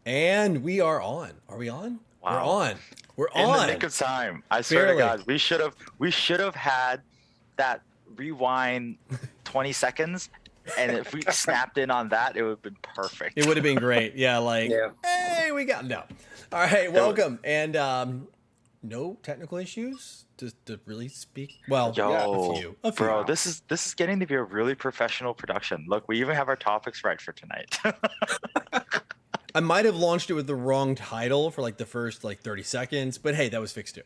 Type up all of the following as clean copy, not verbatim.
And we are on. Are we on? Wow. We're on. We're In on. the nick of time. I swear Barely. to God, we should have had that rewind 20 seconds. And if we snapped in on that, it would have been perfect. It would have been great. Yeah, like, hey, we got no. All right, welcome. And no technical issues to really speak. Well, a few. Bro, this is getting to be a really professional production. Look, we even have our topics right for tonight. I might have launched it with the wrong title for like the first 30 seconds, but hey, that was fixed too.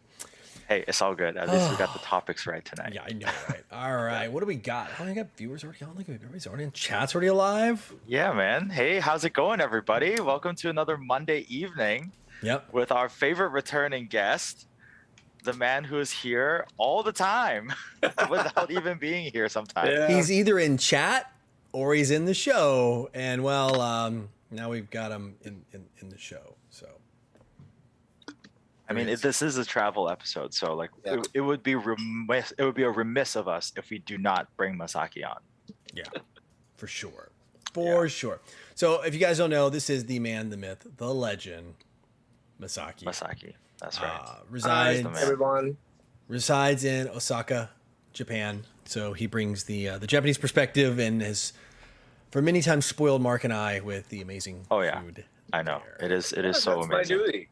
Hey, it's all good. At least we got the topics right tonight. Yeah, I know, right? All right, what do we got? Oh, I got viewers already on. Look at everybody's already in. Chat's already alive. Yeah, man. Hey, how's it going, everybody? Welcome to another Monday evening. Yep. With our favorite returning guest, the man who is here all the time without even being here sometimes. Yeah. He's either in chat or he's in the show, and well, now we've got him in the show. So, I mean, this is a travel episode, so it would be remiss. It would be a remiss of us if we do not bring Masaki on. Yeah, for sure, sure. So, if you guys don't know, this is the man, the myth, the legend, Masaki. Masaki, that's right. Resides in Osaka, Japan. So he brings the Japanese perspective and has, for many times, spoiled Mark and I with the amazing food. I know there. It is so amazing. My duty.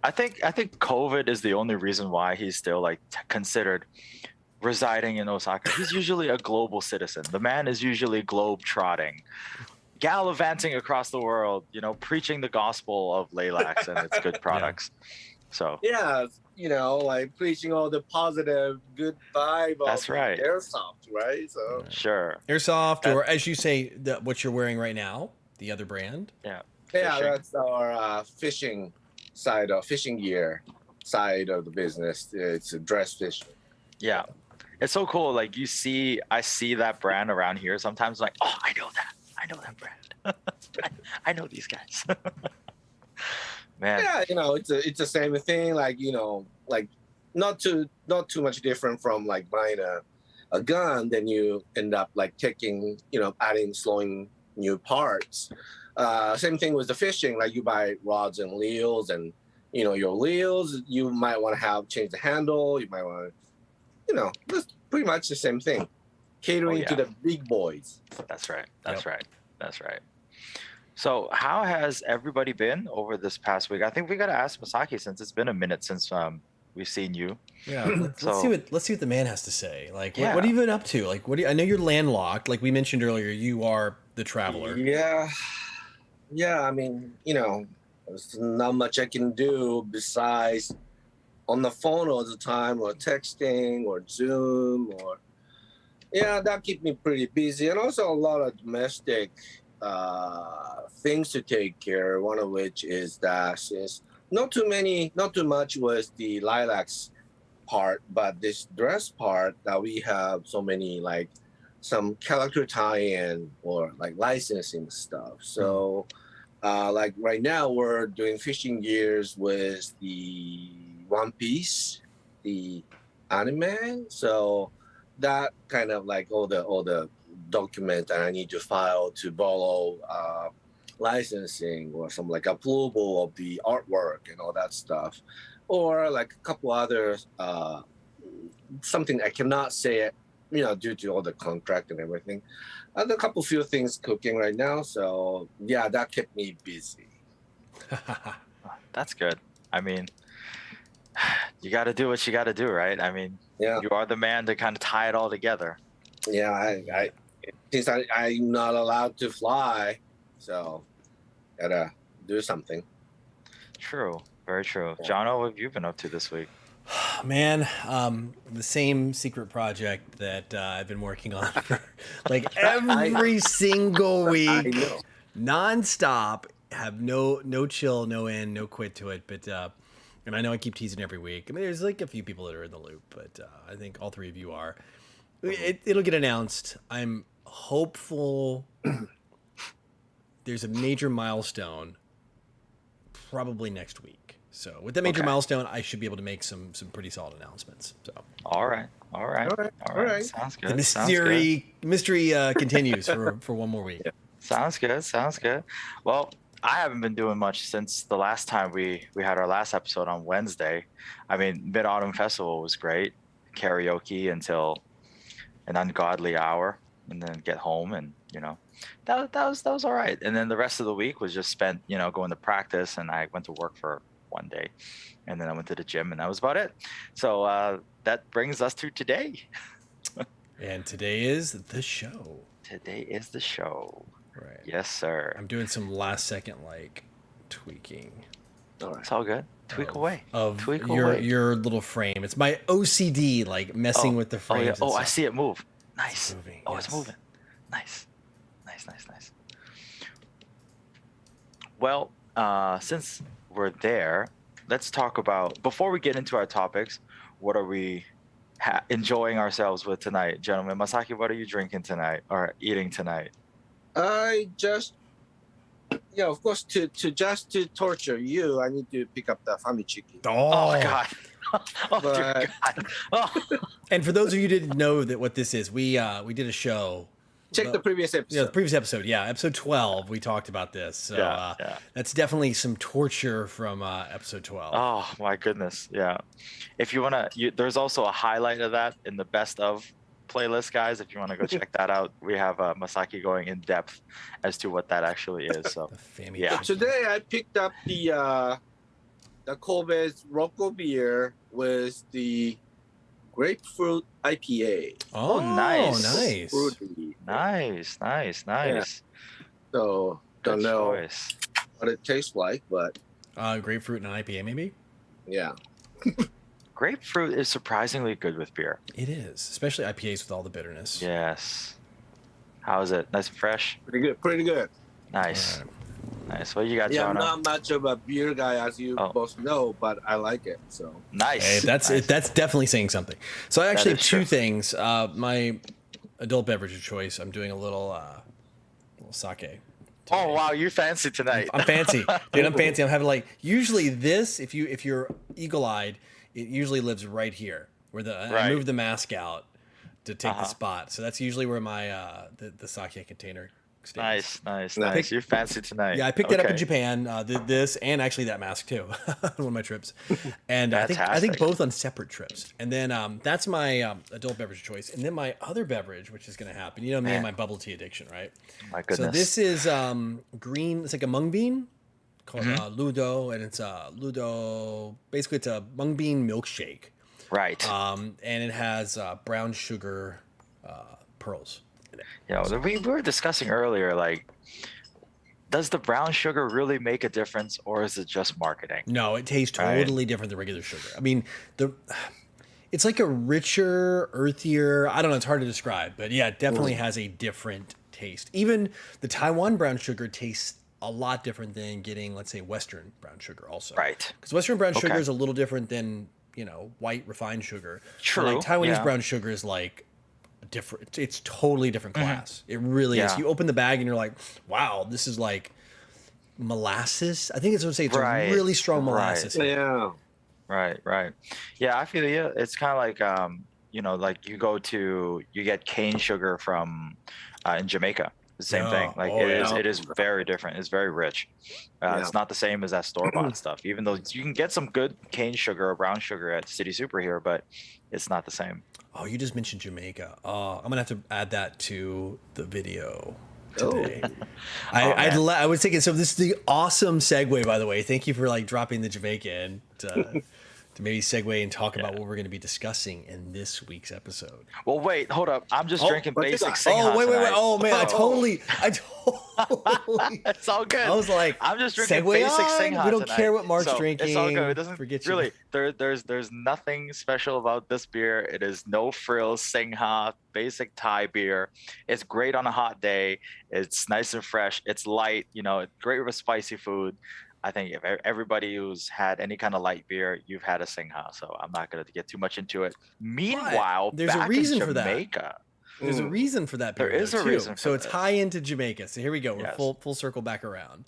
I think COVID is the only reason why he's still considered residing in Osaka. He's usually a global citizen. The man is usually globe trotting, gallivanting across the world, preaching the gospel of Lilacs and its good products. So preaching all the positive, good vibe. That's right. Airsoft, right? So sure. Airsoft, or as you say, what you're wearing right now, the other brand. Yeah, that's our fishing side of fishing gear side of the business. It's a dress fishing. Yeah, it's so cool. I see that brand around here sometimes. I know that brand. I know these guys. Man. Yeah, it's the same thing. Not too much different from buying a gun. Then you end up taking, adding, slowing new parts. Same thing with the fishing. You buy rods and reels, and your reels, you might want to change the handle. You might want to, just pretty much the same thing. Catering to the big boys. That's right. So how has everybody been over this past week? I think we got to ask Masaki, since it's been a minute since we've seen you. Yeah, let's see what the man has to say. What have you been up to? I know you're landlocked. Like we mentioned earlier, you are the traveler. Yeah. I mean, there's not much I can do besides on the phone all the time, or texting, or Zoom, or that keep me pretty busy, and also a lot of domestic things to take care of, one of which is that since not too much was the lilacs part, but this dress part that we have so many some character tie-in or licensing stuff. So right now we're doing fishing gears with the One Piece, the anime. So that kind of all the document that I need to file to borrow licensing or some approval of the artwork and all that stuff, or a couple other something I cannot say due to all the contract and everything. A few things cooking right now, so that kept me busy. That's good. I mean, you got to do what you got to do, right? I mean, you are the man to kind of tie it all together. Yeah, I since I'm not allowed to fly, so gotta do something. True, very true. Jono, what have you been up to this week? Man, the same secret project that I've been working on for every single week, nonstop. Have no chill, no end, no quit to it. But and I know I keep teasing every week. I mean, there's a few people that are in the loop, but I think all three of you are. It'll get announced. I'm hopeful. There's a major milestone probably next week. So with that major milestone, I should be able to make some pretty solid announcements. So all right. Sounds good. The mystery continues for one more week. Sounds good. Well, I haven't been doing much since the last time we had our last episode on Wednesday. I mean, Mid Autumn Festival was great, karaoke until an ungodly hour, and then get home, and that was all right. And then the rest of the week was just spent going to practice, and I went to work for one day, and then I went to the gym, and that was about it. So that brings us to today. And today is the show. Today is the show. Right. Yes, sir. I'm doing some last second tweaking. All right. It's all good. Tweak away. Tweak your away. your little frame. It's my OCD messing with the frames. Oh, yeah. And I stuff. see it move. Nice. It's moving, It's yes. moving. Nice. Well, since we're there, let's talk about, before we get into our topics, what are we enjoying ourselves with tonight, gentlemen? Masaki, what are you drinking tonight or eating tonight? I just, of course, to torture you, I need to pick up the family chicken. Oh God. Oh, dear But- God. Oh. And for those of you who didn't know what this is, we did a show. Check the previous episode. Yeah, the previous episode. Yeah, episode 12. We talked about this. So Yeah. that's definitely some torture from episode 12. Oh my goodness. Yeah. If you want to, there's also a highlight of that in the best of playlist, guys. If you want to go check that out, we have Masaki going in depth as to what that actually is. So The family. yeah. Today I picked up the Kobe's Rocco beer with the grapefruit IPA. Oh, nice. nice. Fruity. Nice. So don't Good know choice. what it tastes like, but Grapefruit and IPA, maybe? yeah. Grapefruit is surprisingly good with beer. It is, especially IPAs with all the bitterness. Yes. How is it? Nice and fresh? Pretty good. Nice. All right. Nice. What you got, Yeah, I'm Jonah? not much of a beer guy, as you Oh. both know, but I like it. So Nice. Hey, that's Nice. that's definitely saying something. So I actually That have is two true. things. My adult beverage of choice. I'm doing a little sake. Oh wow, you're fancy tonight. I'm fancy, dude. I'm fancy. I'm having usually this. If you're eagle-eyed, it usually lives right here where I Right. move the mask out to take the Uh-huh. spot. So that's usually where my the sake container stays. Nice. You're fancy tonight. Yeah, I picked that up in Okay. Japan. This and actually that mask too, on one of my trips, and I think Fantastic. both on separate trips. And then that's my adult beverage of choice. And then my other beverage, which is going to happen. Me and Man. my bubble tea addiction, right? My goodness. So this is green. It's like a mung bean called Mm-hmm. Ludo, and it's Ludo. Basically, it's a mung bean milkshake, right. and it has brown sugar pearls. We were discussing earlier, does the brown sugar really make a difference, or is it just marketing? No, it tastes Right. totally different than regular sugar. I mean, it's like a richer, earthier. I don't know. It's hard to describe, but yeah, it definitely has a different taste. Even the Taiwan brown sugar tastes a lot different than getting, let's say, Western brown sugar. Also, Right. Because Western brown sugar Okay. is a little different than white refined sugar. But, True, Taiwanese yeah. brown sugar is different. It's totally different class. It really is. Yeah. You open the bag and you're like, wow, this is like molasses. I think it's what I say. It's Right, a really strong right. molasses. yeah. Right. Yeah, I feel you. It's kind of like, you get cane sugar from in Jamaica. The same thing. Yeah. Oh, It is very different. It's very rich. Yeah. It's not the same as that store-bought stuff. Even though you can get some good cane sugar or brown sugar at City Super here, but it's not the same. Oh, you just mentioned Jamaica. Oh, I'm gonna have to add that to the video Oh. today. man. I would take it. So this is the awesome segue, by the way. Thank you for dropping the Jamaica in to maybe segue and talk about what we're going to be discussing in this week's episode. Well, wait, hold up. I'm just drinking what you basic got? Singha Oh, wait. tonight. Oh man, I totally. It's all good. I was like, I'm just drinking segue basic on? Singha We don't tonight. care what Mark's So, drinking. It's all good. It doesn't Forget you. really. There's nothing special about this beer. It is no frills Singha, basic Thai beer. It's great on a hot day. It's nice and fresh. It's light. Great with spicy food. I think if everybody who's had any kind of light beer, you've had a Singha. So I'm not going to get too much into it. Meanwhile, there's a back reason in for that. Jamaica, There's a reason for that. There beer, is though, a too. reason for So it's this. high into Jamaica. So here we go. We're Yes. full circle back around.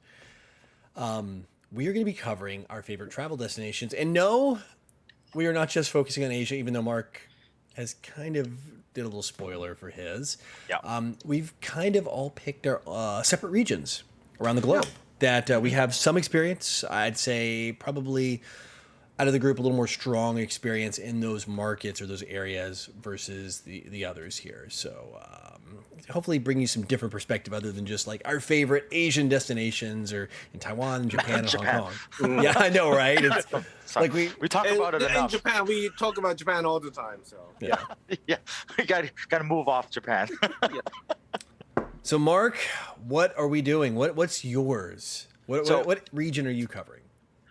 We are going to be covering our favorite travel destinations, and no, we are not just focusing on Asia. Even though Mark has kind of did a little spoiler for his. Yeah. We've kind of all picked our separate regions around the globe. that we have some experience. I'd say probably out of the group a little more strong experience in those markets or those areas versus the others here. So hopefully bring you some different perspective other than just like our favorite Asian destinations or in Taiwan, Japan, and Japan. Hong Kong. Yeah, I know, right? It's like we talk about it in enough. Japan, we talk about Japan all the time. So yeah. Yeah, we got to move off Japan. So Mark, what are we doing? What's yours? What region are you covering?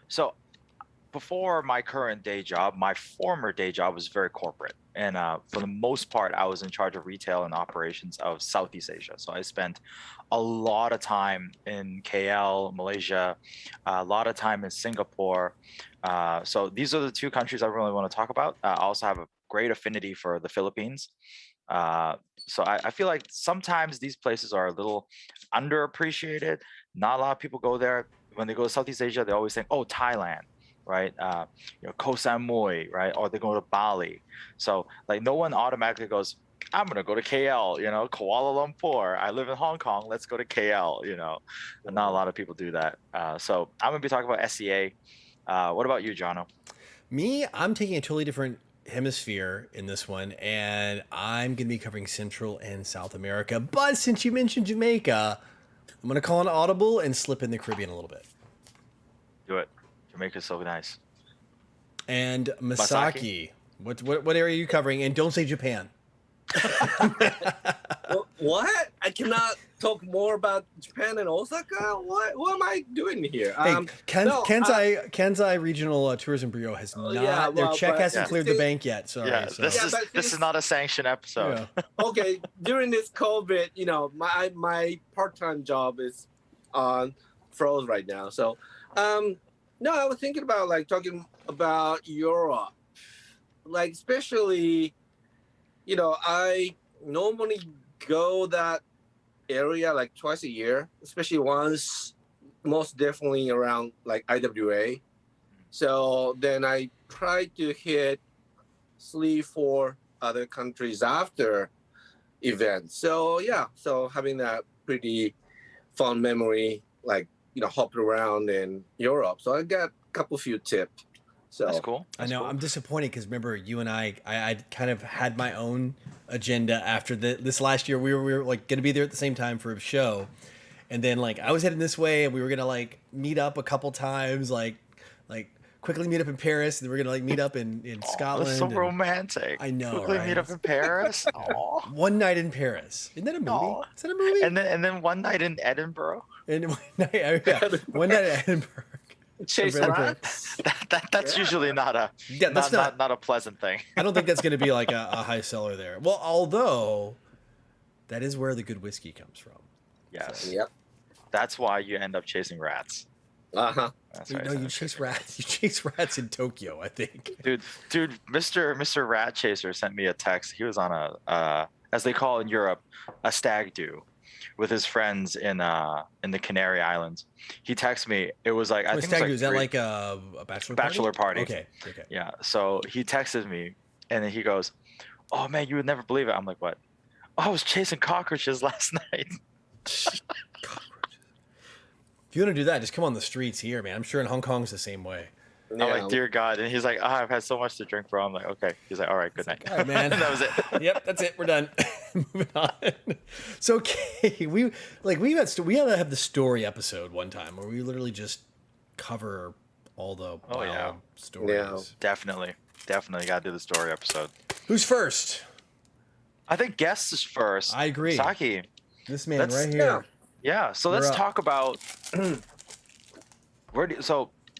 So before my current day job, my former day job was very corporate. And for the most part, I was in charge of retail and operations of Southeast Asia. So I spent a lot of time in KL, Malaysia, a lot of time in Singapore. So these are the two countries I really want to talk about. I also have a great affinity for the Philippines. So I feel like sometimes these places are a little underappreciated. Not a lot of people go there. When they go to Southeast Asia, they always think, oh, Thailand, right? Koh Samui, right? Or they go to Bali. So like no one automatically goes, I'm gonna go to KL, Kuala Lumpur. I live in Hong Kong. Let's go to KL, And not a lot of people do that. So I'm gonna be talking about SEA. What about you, Jono? Me, I'm taking a totally different hemisphere in this one, and I'm going to be covering Central and South America. But since you mentioned Jamaica, I'm going to call an audible and slip in the Caribbean a little bit. Do it. Jamaica's so nice. And Masaki, what area are you covering? And don't say Japan. What? I cannot talk more about Japan and Osaka. What am I doing here? Hey, Kansai Regional Tourism Bureau has not. Their check hasn't cleared the bank yet. Sorry. Yeah, so. This is not a sanctioned episode. Yeah. Okay, during this COVID, my part-time job is on froze right now. So, no, I was thinking about talking about Europe, especially. I normally go that area twice a year, especially once, most definitely around IWA. So then I try to hit 3-4 other countries after events. So yeah, so having that pretty fun memory, hopping around in Europe. So I got a couple few tips. So that's cool. I know. Cool. I'm disappointed because remember you and I kind of had my own agenda after this last year. We were going to be there at the same time for a show, and then I was heading this way, and we were gonna meet up a couple times, quickly meet up in Paris, and then we're gonna meet up in Scotland. That's so romantic. I know. Quickly right? meet up in Paris. One night in Paris. Isn't that a movie? Aww. Is that a movie? And then one night in Edinburgh. And one night in Edinburgh. Chase rats. That's usually not a pleasant thing. I don't think that's going to be a high seller there. Well, although that is where the good whiskey comes from. Yes. So, yep. That's why you end up chasing rats. Uh-huh. No, you chase rats. You chase rats in Tokyo, I think. Dude, Mr. Rat Chaser sent me a text. He was on a as they call in Europe, a stag do with his friends in the Canary Islands. He texted me. It was I think stag do, is that a bachelor party? Okay. Yeah. So he texted me, and then he goes, "Oh man, you would never believe it." I'm like, "What?" "Oh, I was chasing cockroaches last night." Cockroaches. If you want to do that, just come on the streets here, man. I'm sure in Hong Kong it's the same way. Yeah. I'm like, dear God. And he's like, I've had so much to drink, bro. I'm like, okay. He's like, all right, good night. All right, man. And that was it. Yep, that's it. We're done. Moving on. So, okay, we had to have the story episode one time where we literally just cover all the wild stories. Yeah. Definitely got to do the story episode. Who's first? I think guest is first. I agree. Masaki. This man right here. Yeah. So let's talk about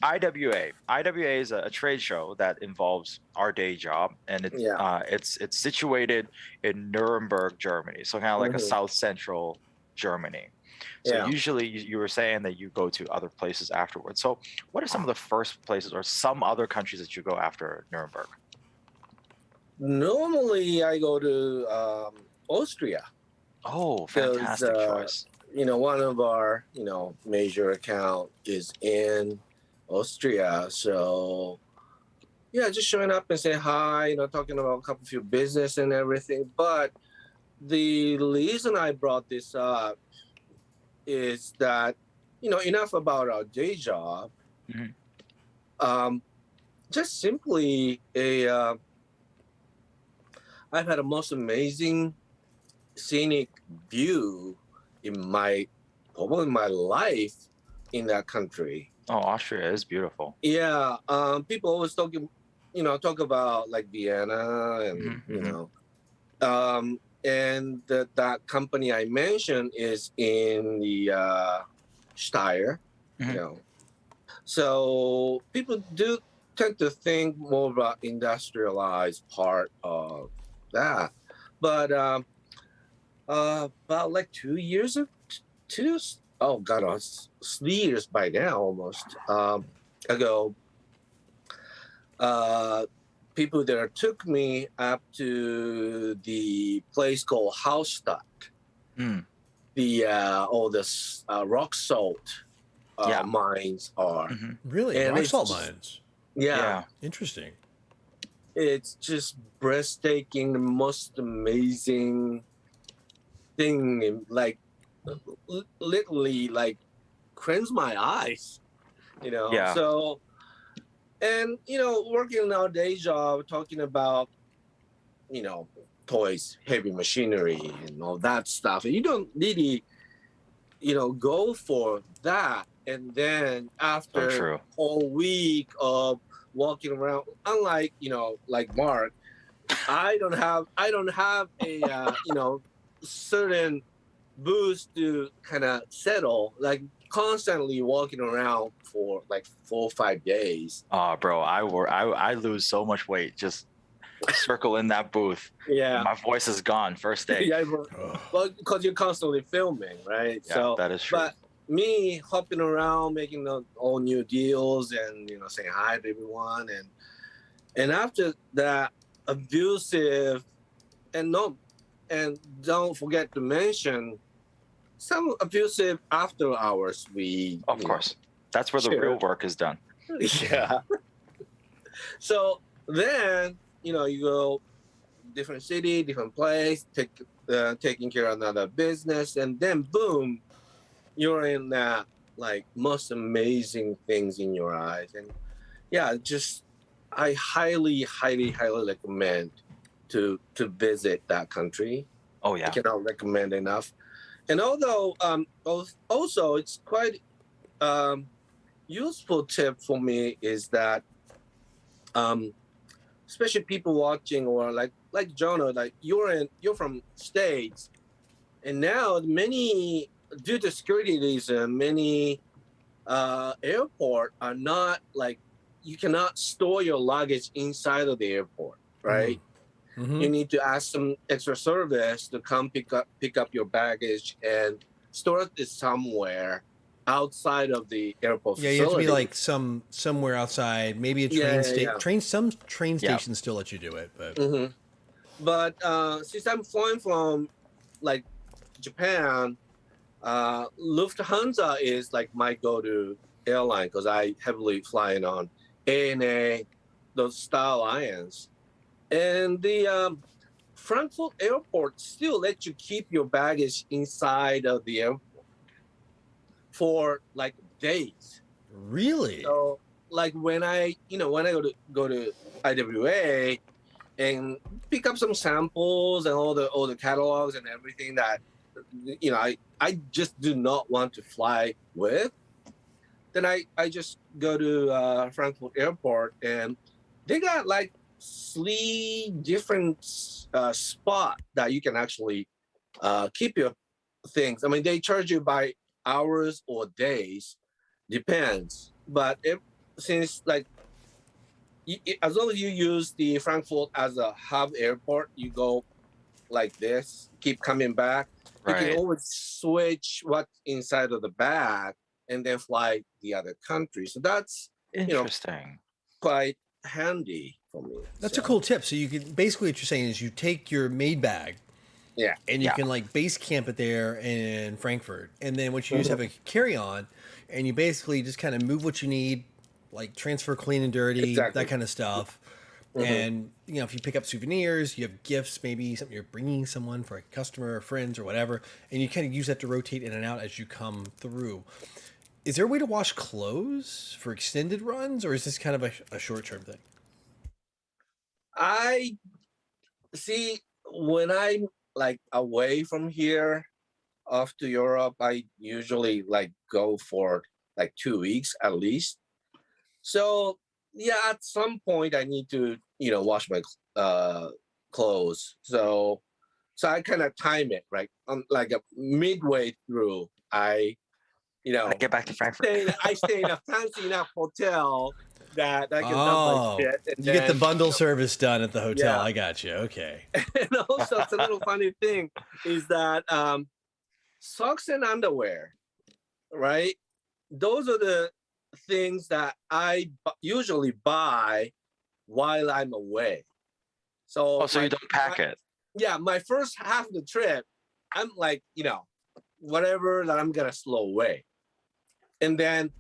IWA. IWA is a trade show that involves our day job, and it's situated in Nuremberg, Germany. So kind of like a South Central Germany. So usually you were saying that you go to other places afterwards. So what are some of the first places or some other countries that you go after Nuremberg? Normally I go to Austria. Oh, fantastic choice. One of our, major account is in Austria. So yeah, just showing up and say hi, talking about a few business and everything. But the reason I brought this up is that, enough about our day job. Mhm. Just simply I've had a most amazing scenic view in probably my life in that country. Oh, Austria is beautiful. Yeah, people always talk about like Vienna and Mhm. and that company I mentioned is in the Steyr, you Mhm. know. So people do tend to think more about industrialized part of that, but about like 2 years ago, two oh god, 3 years by now almost ago, uh, people there took me up to the place called Hallstatt, Mm. the all the rock salt Yeah. mines are, Mhm. Really? and Rock it's salt just, mines. yeah, Yeah. Interesting. it's just breathtaking, the most amazing thing, like literally like cleanse my eyes, Yeah. so, and working in our day job, talking about you know toys, heavy machinery and all that stuff, and you don't really go for that, and then So after true. whole week of walking around, unlike like Mark, I don't have a certain boost to kind of settle, like constantly walking around for like 4 or 5 days. Oh, bro, I lose so much weight just circle in that booth. And Yeah. my voice is gone first day. Yeah, Oh, well, because you're constantly filming, right? Yeah, So, that is true. but me hopping around, making all new deals, and saying hi to everyone, and after that, abusive, and no, and don't forget to mention some abusive after hours. We, Of course. That's where the share. real work is done. Yeah. So then, you go different city, different place, taking care of another business, and then boom, you're in that like most amazing things in your eyes. And yeah, just I highly, highly, highly recommend to visit that country. Oh I yeah. cannot recommend enough. And although also it's quite useful tip for me is that um especially people watching, or like Jonah, like you're from States, and now many, due to security reason, many airport are not like, you cannot store your luggage inside of the airport, right? mm-hmm. You need to ask some extra service to come pick up your baggage and store it somewhere outside of the airport Yeah, you have to be facility. like somewhere outside, maybe a Yeah, train yeah, state. yeah. Some train Yeah. stations still let you do it, but Hmm. But since I'm flying from like Japan, Lufthansa is like my go-to airline because I heavily flying on ANA, those Star Alliance, and the Frankfurt Airport still let you keep your baggage inside of the airport for like days. really, So like when I go to IWA and pick up some samples and all the catalogs and everything that I just do not want to fly with, then I just go to Frankfurt Airport, and they got like 3 different spot that you can actually keep your things. I mean, they charge you by hours or days, depends. But since like as long as you use the Frankfurt as a hub airport, you go like this, keep coming back. You can Right. always switch what's inside of the bag and then fly the other country. So that's Interesting. quite handy for me. that's a So cool tip. So you can basically what you're saying is you take your maid bag yeah. and you Yeah. can like base camp it there in Frankfurt, and then what you use have Mhm. a carry on, and you basically just kind of move what you need, like transfer clean and dirty, that Exactly. kind of stuff. Hmm. And if you pick up souvenirs, you have gifts, maybe something you're bringing someone for a customer or friends or whatever, and you kind of use that to rotate in and out as you come through. Is there a way to wash clothes for extended runs, or is this kind of a short-term thing? I see when I'm like away from here off to Europe, I usually like go for like 2 weeks at least. So yeah, at some point I need to, wash my clothes. So I kind of time it, right? Like a midway through, I get back to Frankfurt. I stay in a fancy enough hotel that I can dump my Oh, shit. And you get the then, bundle service done at the hotel. Yeah. I got you. Okay. and also it's a little funny thing is that socks and underwear, right? Those are the things that I usually buy while I'm away. So, Oh, so you don't pack it? Yeah, my first half of the trip, I'm like, whatever that I'm gonna slow away, and then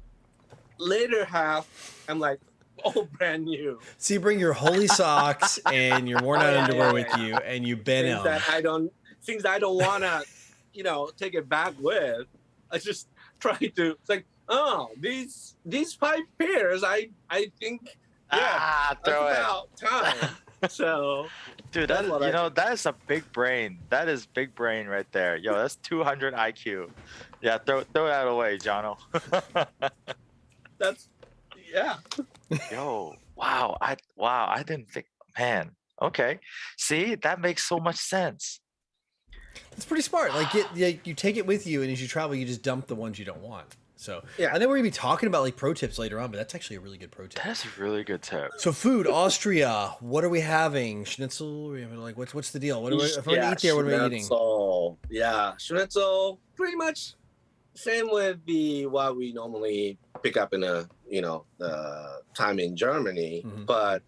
later half, I'm like, all brand new. So you bring your holy socks and your worn out underwear with you, and you bend Things out. that I don't wanna, take it back with. I just try to. It's like, oh, these 5 pairs. I think, yeah, throw it. about time. So, Dude, that is a big brain. That is big brain right there. Yo, that's 200 IQ. Yeah, throw that away, Jono. that's, yeah. Yo, wow. I didn't think, man. Okay. See, that makes so much sense. It's pretty smart. Like you take it with you, and as you travel, you just dump the ones you don't want. So Yeah. I know we're gonna be talking about like pro tips later on, but that's actually a really good pro tip. That's a really good tip. So food, Austria. What are we having? Schnitzel? We having like what's the deal? If we're gonna eat there, what are we eating? Schnitzel. Yeah, schnitzel. Pretty much same with what we normally pick up in the time in Germany. Mm-hmm. But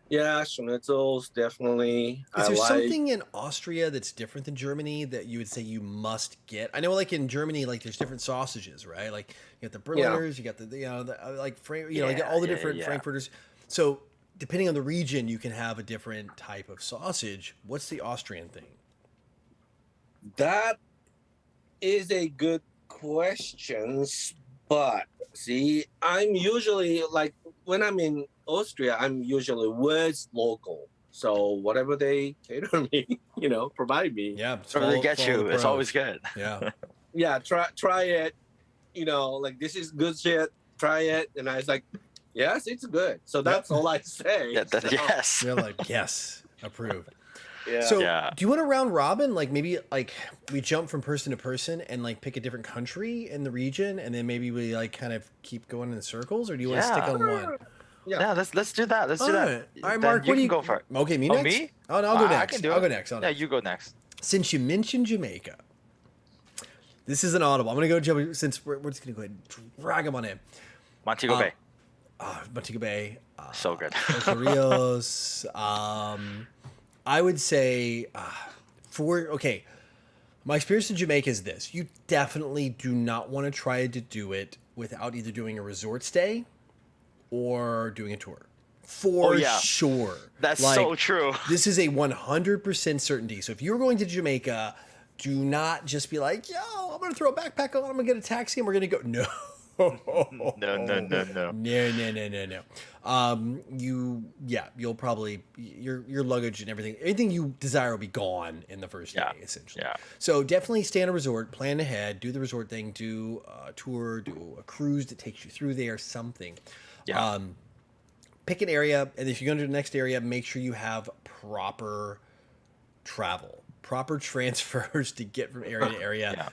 yeah, schnitzels definitely. Is there something in Austria that's different than Germany that you would say you must get? I know, like in Germany, like there's different sausages, right? Like you got the Berliners, you got like all the different Frankfurters. So depending on the region, you can have a different type of sausage. What's the Austrian thing? That is a good question, but see, I'm usually like when I'm in Austria, I'm usually with local. So whatever they cater me, provide me. Yeah, Whatever they get you, it's always good. Yeah. Yeah, try it. Like this is good shit. Try it, and I was like, yes, it's good. So that's all I say. Yeah, yes. You're like, yes, approved. Yeah. So do you want a round robin? Like maybe like we jump from person to person and like pick a different country in the region, and then maybe we like kind of keep going in circles, or do you want to stick on one? Yeah, let's do that. Let's do that. All right, Mark, you can go for it. Okay, me Oh, next? me? Oh, no, I'll go next. I can do it. I'll go next. Yeah, you go next. Since you mentioned Jamaica, this is an audible. I'm going to go, since we're just going to go ahead and drag them on in. Montego Bay. Montego Bay. So good. Los Rios. I would say my experience in Jamaica is this. You definitely do not want to try to do it without either doing a resort stay or doing a tour. For sure. That's so true. This is a 100% certainty. So if you're going to Jamaica, do not just be like, yo, I'm going to throw a backpack on, I'm going to get a taxi, and we're going to go. No. No. You'll probably your luggage and anything you desire will be gone in the first day, essentially. Yeah. So definitely stay in a resort, plan ahead, do the resort thing, do a tour, do a cruise that takes you through there, something. Yeah. Pick an area, and if you go to the next area, make sure you have proper travel, proper transfers to get from area to area.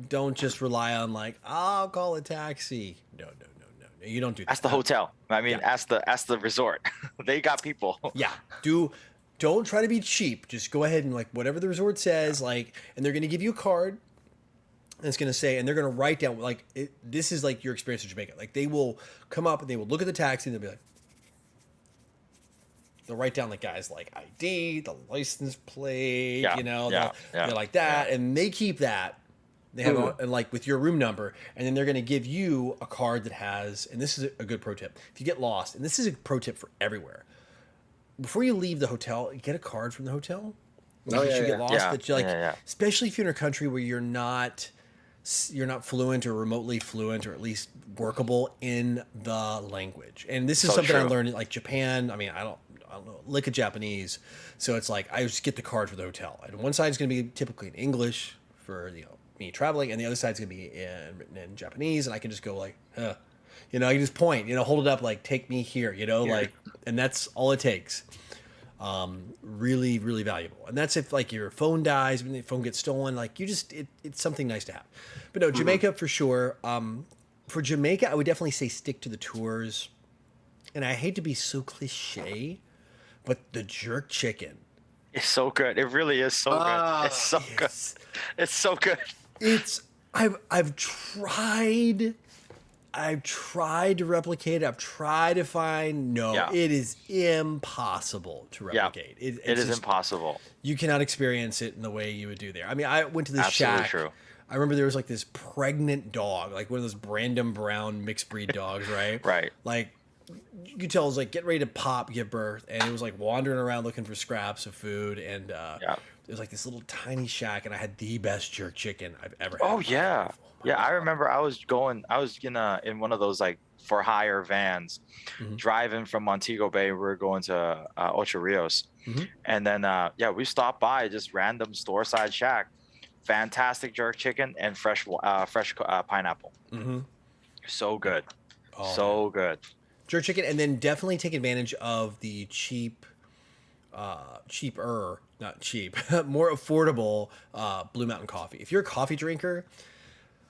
Don't just rely on like, I'll call a taxi. No. You don't do that. Ask the hotel. I mean, ask the resort. They got people. Yeah. Don't try to be cheap. Just go ahead and like whatever the resort says, like, and they're going to give you a card. And it's going to say, and they're going to write down like, this is like your experience in Jamaica. Like they will come up and they will look at the taxi and they'll be like, they'll write down the guy's like ID, the license plate, they're like that. And they keep that. They have and like with your room number, and then they're going to give you a card that has, and this is a good pro tip. If you get lost, and this is a pro tip for everywhere, before you leave the hotel, get a card from the hotel. In case you get lost, that you like, especially if you're in a country where you're not you're not fluent or remotely fluent or at least workable in the language. And this is So something I true. learned in like Japan. I mean, I don't know lick of Japanese, so it's like I just get the card for the hotel, and one side is going to be typically in English for me traveling, and the other side's going to be written in Japanese, and I can just go like, huh. I can just point, hold it up like, take me here, like, and that's all it takes. Really, really valuable. And that's if like your phone dies, when the phone gets stolen, like it's something nice to have. But no, Jamaica for sure. For Jamaica, I would definitely say stick to the tours. And I hate to be so cliche, but the jerk chicken. It's so good. It really is so good. It's so good. It's, It's so good. I've tried to replicate it. I've tried to find it is impossible to replicate. It is just impossible. You cannot experience it in the way you would do there. I mean, I went to this Absolutely shack. true. I remember there was like this pregnant dog, like one of those Brandon Brown mixed breed dogs, right? Right. Like you could tell it was like getting ready to give birth, and it was like wandering around looking for scraps of food, and it was like this little tiny shack, and I had the best jerk chicken I've ever had. Oh yeah. Yeah, I remember I was in one of those like for hire vans, driving from Montego Bay. We were going to Ocho Rios, and then we stopped by just random store side shack, fantastic jerk chicken and fresh pineapple. So good, so good. Jerk chicken, and then definitely take advantage of the not cheap, more affordable Blue Mountain coffee. If you're a coffee drinker.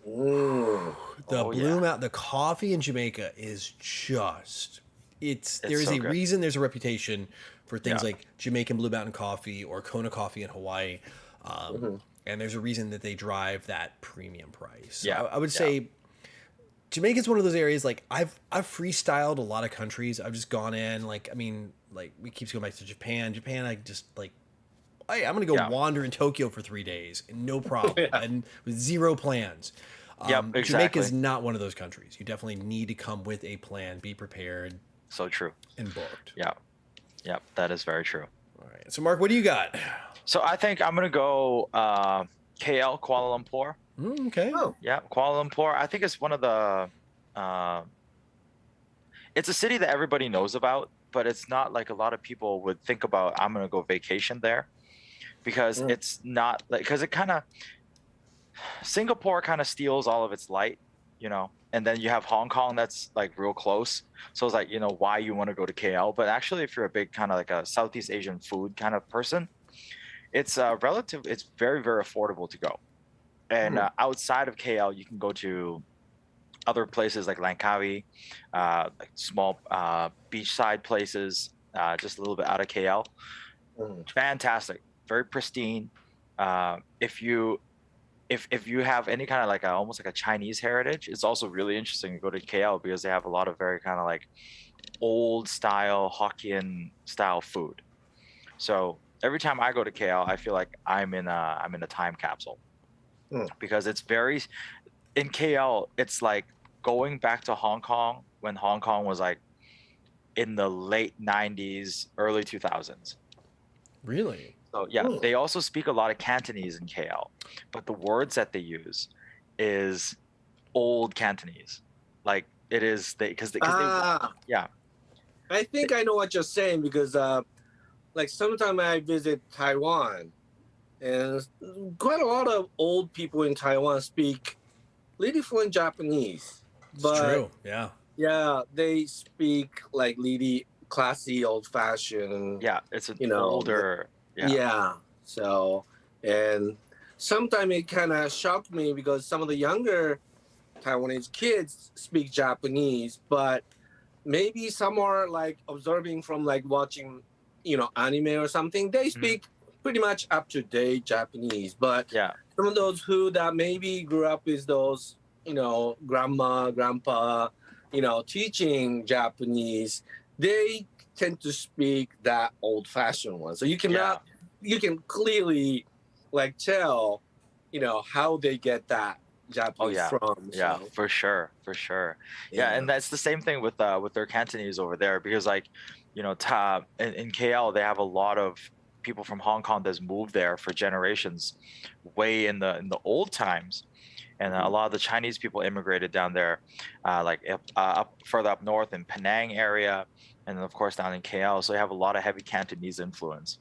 The coffee in Jamaica is just there is a reason there's a reputation for things like Jamaican Blue Mountain coffee or Kona coffee in Hawaii, and there's a reason that they drive that premium price. So I would say Jamaica's one of those areas like I've freestyled a lot of countries. I've just gone in like we keep going back to Japan. I just like. Hey, I'm gonna go wander in Tokyo for 3 days, no problem, and with zero plans. Exactly. Jamaica is not one of those countries. You definitely need to come with a plan, be prepared. So true. And booked. Yeah, that is very true. All right. So, Mark, what do you got? So I think I'm gonna go KL, Kuala Lumpur. Okay. Oh. Yeah, Kuala Lumpur. I think it's one of the. It's a city that everybody knows about, but it's not like a lot of people would think about. I'm gonna go vacation there, because it's not like because it kind of. Singapore kind of steals all of its light, and then you have Hong Kong that's like real close. So it's like, why you want to go to KL. But actually, if you're a big kind of like a Southeast Asian food kind of person, it's it's very, very affordable to go. And outside of KL, you can go to other places like Langkawi, like small beachside places, just a little bit out of KL. Fantastic, very pristine. If you have any kind of like almost like a Chinese heritage, it's also really interesting to go to KL because they have a lot of very kind of like old style Hokkien style food. So every time I go to KL, I feel like I'm in a time capsule, because it's very in KL. It's like going back to Hong Kong when Hong Kong was like in the late 90s, early 2000s. Really? So they also speak a lot of Cantonese in KL, but the words that they use is old Cantonese. Like it is because they I think I know what you're saying because like sometimes I visit Taiwan, and quite a lot of old people in Taiwan speak really fluent Japanese. But it's true. Yeah, they speak like really classy, old-fashioned. Yeah, it's an older. Yeah. So, and sometimes it kind of shocked me because some of the younger Taiwanese kids speak Japanese, but maybe some are like observing from like watching, anime or something. They speak pretty much up to date Japanese, but some of those who that maybe grew up with those, grandma, grandpa, teaching Japanese, they tend to speak that old-fashioned one. So you can clearly like tell, how they get that Japanese from. So. Yeah, for sure. Yeah, and that's the same thing with their Cantonese over there because like, in KL they have a lot of people from Hong Kong that's moved there for generations, way in the old times, and a lot of the Chinese people immigrated down there, like up further up north in Penang area, and then of course down in KL. So they have a lot of heavy Cantonese influence.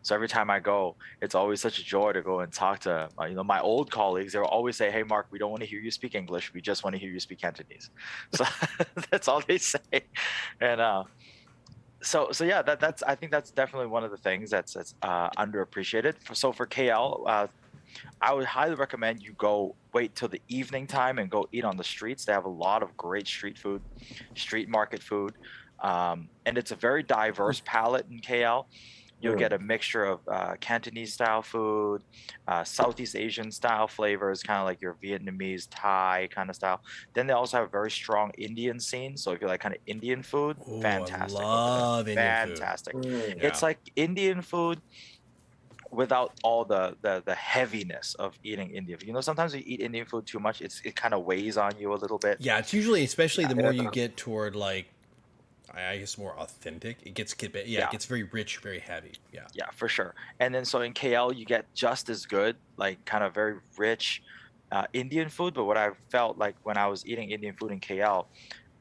So every time I go, it's always such a joy to go and talk to my old colleagues. They'll always say, "Hey, Mark, we don't want to hear you speak English. We just want to hear you speak Cantonese." So that's all they say, and so yeah, that's I think that's definitely one of the things that's underappreciated. So for KL, I would highly recommend you go wait till the evening time and go eat on the streets. They have a lot of great street food, street market food, and it's a very diverse palette in KL. You'll get a mixture of Cantonese style food, Southeast Asian style flavors, kind of like your Vietnamese, Thai kind of style. Then they also have a very strong Indian scene. So if you like kind of Indian food, Ooh, fantastic. I love Indian fantastic. food. It's like Indian food without all the heaviness of eating Indian food. Sometimes you eat Indian food too much, it kind of weighs on you a little bit. Yeah, it's usually, especially the more you get toward like, I guess more authentic. It gets it gets very rich, very heavy. Yeah, for sure. And then so in KL you get just as good, like kind of very rich Indian food. But what I felt like when I was eating Indian food in KL,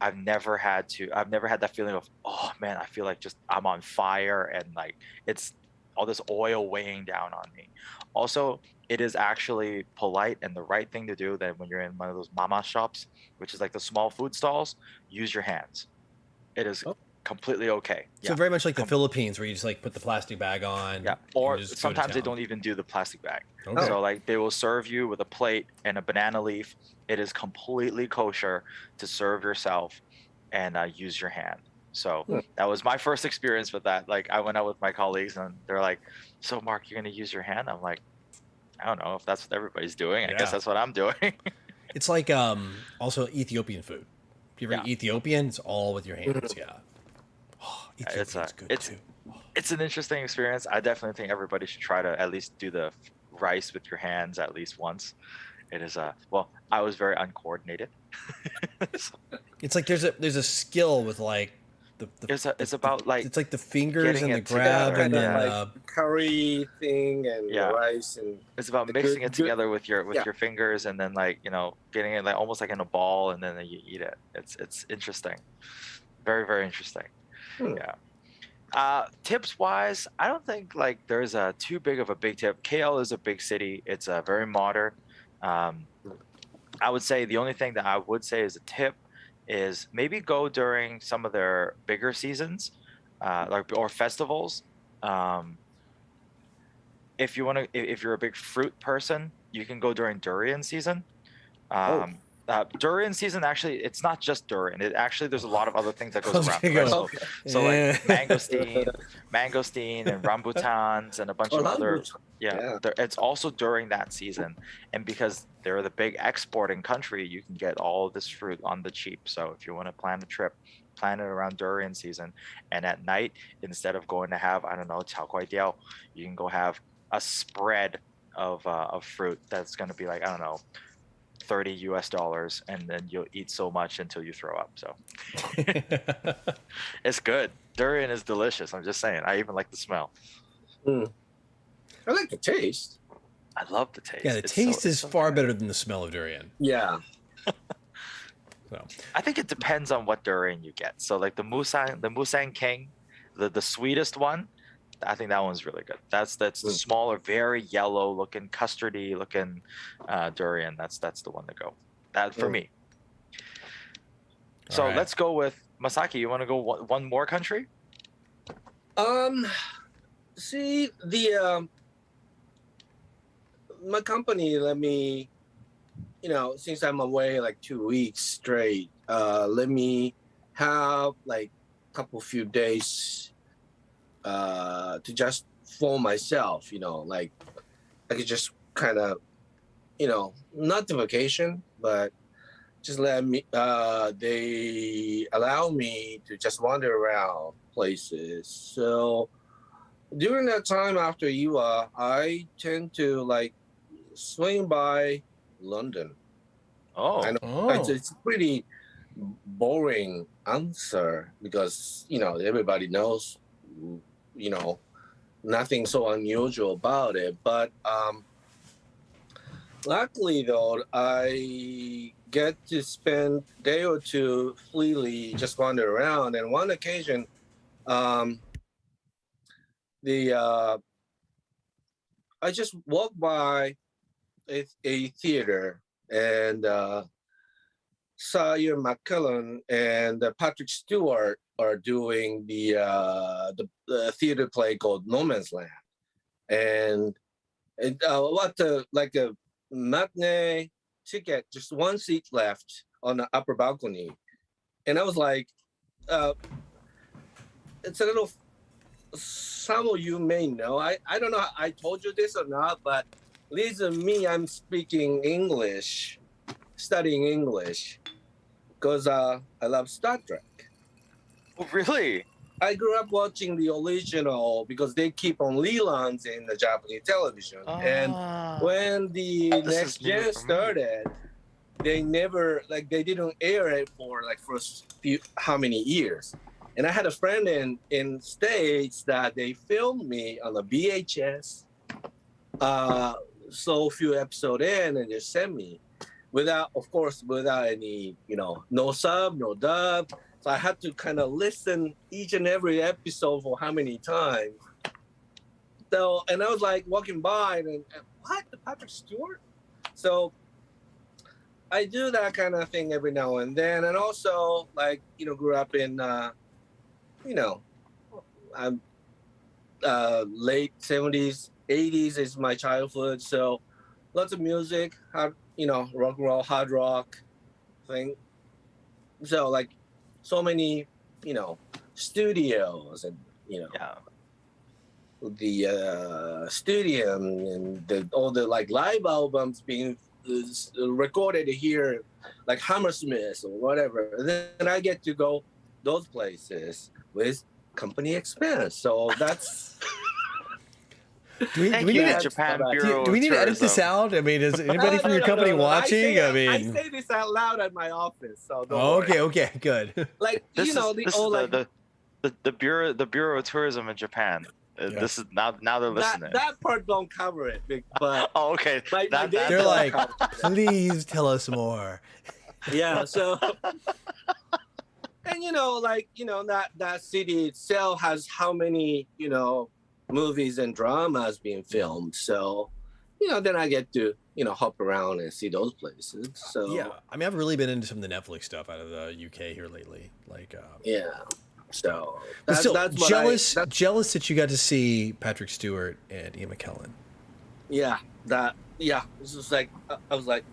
I've never had that feeling of, oh man, I feel like just I'm on fire and like it's all this oil weighing down on me. Also, it is actually polite and the right thing to do that when you're in one of those mama shops, which is like the small food stalls, use your hands. It is completely okay. So very much like the Philippines, where you just like put the plastic bag on. Yeah. Or sometimes they don't even do the plastic bag. Okay. So like they will serve you with a plate and a banana leaf. It is completely kosher to serve yourself and use your hand. So that was my first experience with that. Like I went out with my colleagues and they're like, "So Mark, you're gonna use your hand?" I'm like, "I don't know if that's what everybody's doing. I guess that's what I'm doing." It's like also Ethiopian food. If you ever eat Ethiopian, it's all with your hands. Yeah. Oh, Ethiopian's good too. It's an interesting experience. I definitely think everybody should try to at least do the rice with your hands at least once. It is I was very uncoordinated. It's like there's a skill with like it's about like it's like the fingers and the grab and then like curry thing and rice, and it's about mixing it together with your fingers and then like getting it like almost like in a ball and then you eat it. It's interesting, very very interesting. Tips wise, I don't think like there's too big of a big tip. KL is a big city. It's very modern. I would say the only thing that I would say is a tip is maybe go during some of their bigger seasons, or festivals. If you're a big fruit person, you can go during durian season. Durian season, actually, it's not just durian. There's a lot of other things that goes around. Right? So like mangosteen and rambutans and a bunch of other. It's also during that season, and because they're the big exporting country, you can get all of this fruit on the cheap. So if you want to plan a trip, plan it around durian season, and at night, instead of going to have chao kuai diao, you can go have a spread of fruit that's going to be like $30 and then you'll eat so much until you throw up. So it's good. Durian is delicious. I'm just saying. I even like the smell. I like the taste. I love the taste. Yeah, the taste is far better than the smell of durian. Yeah. So I think it depends on what durian you get. So like the Musang King, the sweetest one, I think that one's really good. That's the smaller, very yellow looking, custardy looking durian. That's the one to go. That for me. So let's go with Masaki. You want to go one more country? See my company let me, since I'm away like 2 weeks straight, let me have like few days to just for myself, like I could just kind of, not the vacation, but just let me, they allow me to just wander around places. So during that time after I tend to like swing by London. I know it's a pretty boring answer because, everybody knows, nothing so unusual about it. But Luckily, though, I get to spend a day or two freely just wander around. And one occasion, um, the I just walked by a theater and saw Ian McKellen and Patrick Stewart are doing the theater play called No Man's Land, and what the like a matinee ticket, just one seat left on the upper balcony, and I was like, uh, it's a little. Some of you may know. I don't know. I told you this or not, but Lisa, me, I'm speaking English, studying English, because I love Star Trek. Oh, really? I grew up watching the original because they keep on reruns in the Japanese television. And when the This next is new gen for me. started, they never they didn't air it for like first few how many years. And I had a friend in States that they filmed me on a VHS, so few episodes in, and just sent me without, of course, without any, no sub, no dub. So I had to kind of listen each and every episode for how many times. So, and I was like walking by and what, the Patrick Stewart? So I do that kind of thing every now and then. And also grew up in, I'm late 70s, 80s is my childhood. So lots of music, rock and roll, hard rock thing. So so many, studios and, the stadium and all the live albums being recorded here, like Hammersmith or whatever. And then I get to go those places with company expense. So that's. Do we need to, Japan Bureau do we need to edit this out? I mean, is anybody from your company watching? I say this out loud at my office. So don't worry. Okay, good. The Bureau of Tourism in Japan. This is now they're listening. That part don't cover it, but oh, okay. They're like, please tell us more. Yeah. So, and that city itself has how many movies and dramas being filmed. So, then I get to hop around and see those places. So yeah, I mean, I've really been into some of the Netflix stuff out of the UK here lately. Yeah. So that's jealous that you got to see Patrick Stewart and Ian McKellen. Yeah, it's just like I was like,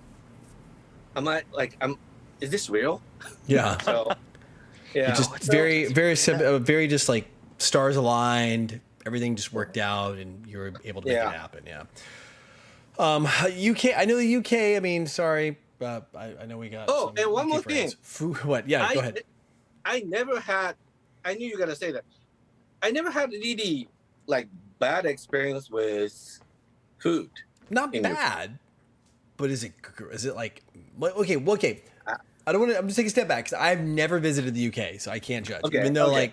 is this real? Yeah. So yeah, just very just like stars aligned, everything just worked out, and you were able to make it happen. Yeah. UK. I know the UK. I mean, sorry, I know we got. Oh, and one more thing. What? Yeah, go ahead. I never had. I knew you were gonna say that. I never had really bad experience with food. Not bad, but is it like okay? I don't want to. I'm just taking a step back because I've never visited the UK, so I can't judge. Okay, even though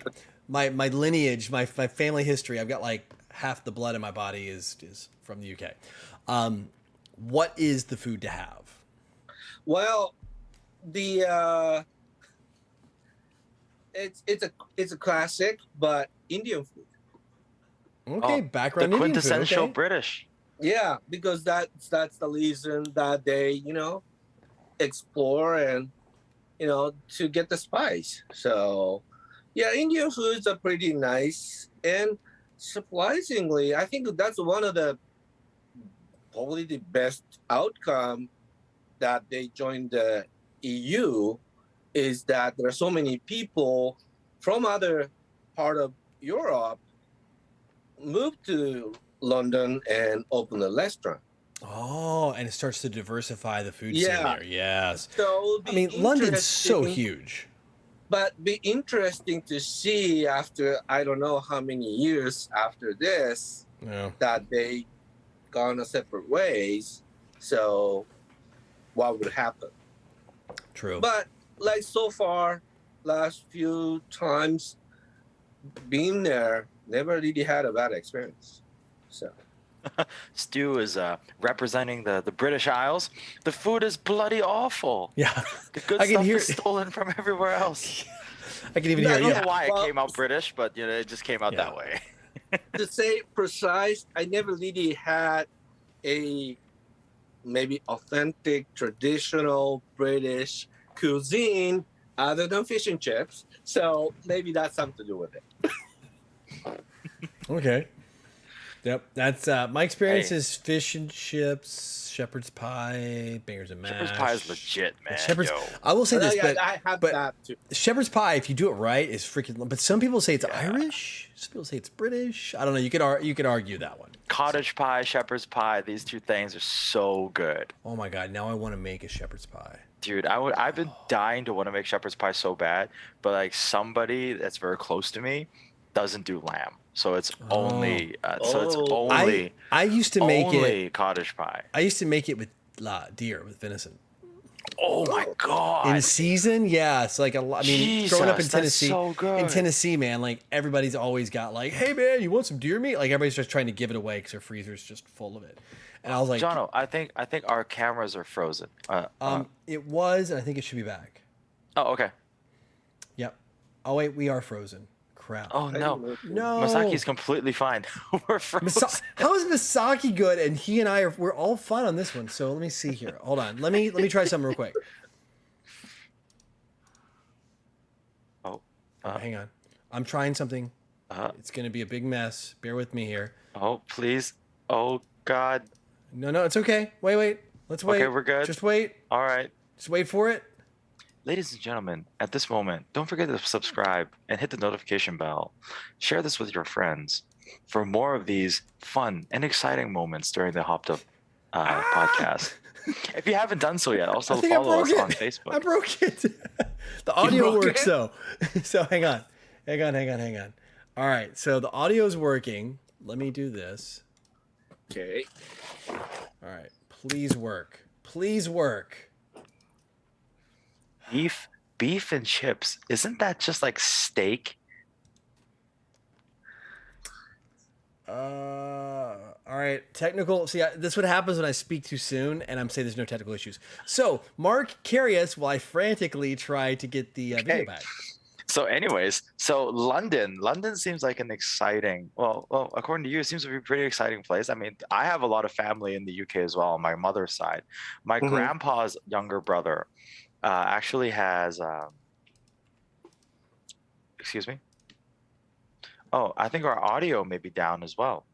my lineage, my family history, I've got half the blood in my body is from the UK. What is the food to have? Well, it's a classic, but Indian food. Okay, background the Indian quintessential food, okay. British. Yeah, because that's the reason that they explore and to get the spice. So yeah, Indian foods are pretty nice, and surprisingly, I think that's one of the probably the best outcome that they joined the EU is that there are so many people from other part of Europe moved to London and opened a restaurant. Oh, and it starts to diversify the food scene there. Yes. So I mean, London's so huge. But be interesting to see after I don't know how many years after this that they gone a separate ways. So what would happen? True. But so far, last few times being there, never really had a bad experience. So Stu is representing the British Isles. The food is bloody awful. Yeah, The good I can stuff hear. is stolen from everywhere else. I can even No, hear. I don't Yeah, know why Well- it came out British, but it just came out Yeah. that way. To say precise, I never really had a maybe authentic traditional British cuisine other than fish and chips. So maybe that's something to do with it. Okay. Yep. That's my experience Hey. is fish and chips, shepherd's pie, bangers and mash. Shepherd's pie is legit, man. Shepherd's. Yo. I will say this, Yeah, but I have but- that too. shepherd's pie, if you do it right, is freaking. But some people say it's Yeah. Irish. Some people say it's British. I don't know. You could argue that one. Cottage pie, shepherd's pie, these two things are so good. Oh my god! Now I want to make a shepherd's pie. Dude, I've been dying to want to make shepherd's pie so bad, but like somebody that's very close to me doesn't do lamb. So it's only Oh. only I used to make it. only cottage pie. I used to make it with deer with venison. Oh my god. In season, yeah, it's like a lot. I mean, growing up in Jesus, that's Tennessee, so good. in Tennessee, man, like everybody's always got like, "Hey, man, you want some deer meat?" Like everybody's just trying to give it away because their freezer's just full of it. And I was like, Jono, I think our cameras are frozen. it was, and I think it should be back. Oh, okay. Yep. Oh wait, we are frozen. Crap. Oh no. no. Masaki's completely fine. We're frozen. How is Masaki good? And he and we're all fine on this one. So let me see here. Hold on. Let me try something real quick. Oh. Hang on. I'm trying something. Uh, It's gonna be a big mess. Bear with me here. oh, please. Oh god. No, it's okay. Wait. Let's wait. Okay, we're good. Just wait. All right. Just wait for it. Ladies and gentlemen, at this moment, don't forget to subscribe and hit the notification bell. Share this with your friends for more of these fun and exciting moments during the Hopped Up podcast. If you haven't done so yet, also I think I follow broke us it. on Facebook. I broke it. The audio broke works it? though. So hang on. All right. So the audio's working. Let me do this. Okay. All right. Please work. Please work. Beef and chips. Isn't that just like steak? All right. Technical. See, this is what happens when I speak too soon, and I'm saying there's no technical issues. So, Mark, carry us while I frantically try to get the video Okay. back. So, anyways, London seems like an exciting. Well, according to you, it seems to be a pretty exciting place. I mean, I have a lot of family in the UK as well on my mother's side. My Mhm. grandpa's younger brother actually has. Excuse me. Oh, I think our audio may be down as well.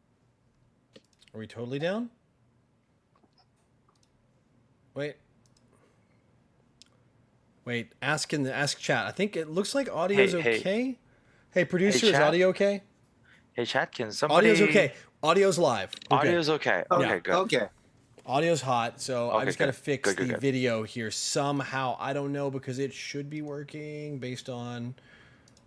Are we totally down? Wait. Ask chat. I think it looks like audio's Hey, okay. Hey, producer, is chat. audio okay? Hey, Chatkins, somebody. Audio's okay. Audio's live. We're good. Audio's okay. Oh, Okay, good. Okay. Audio's hot, so I Okay, just gotta good. fix Good. the video here somehow. I don't know because it should be working based on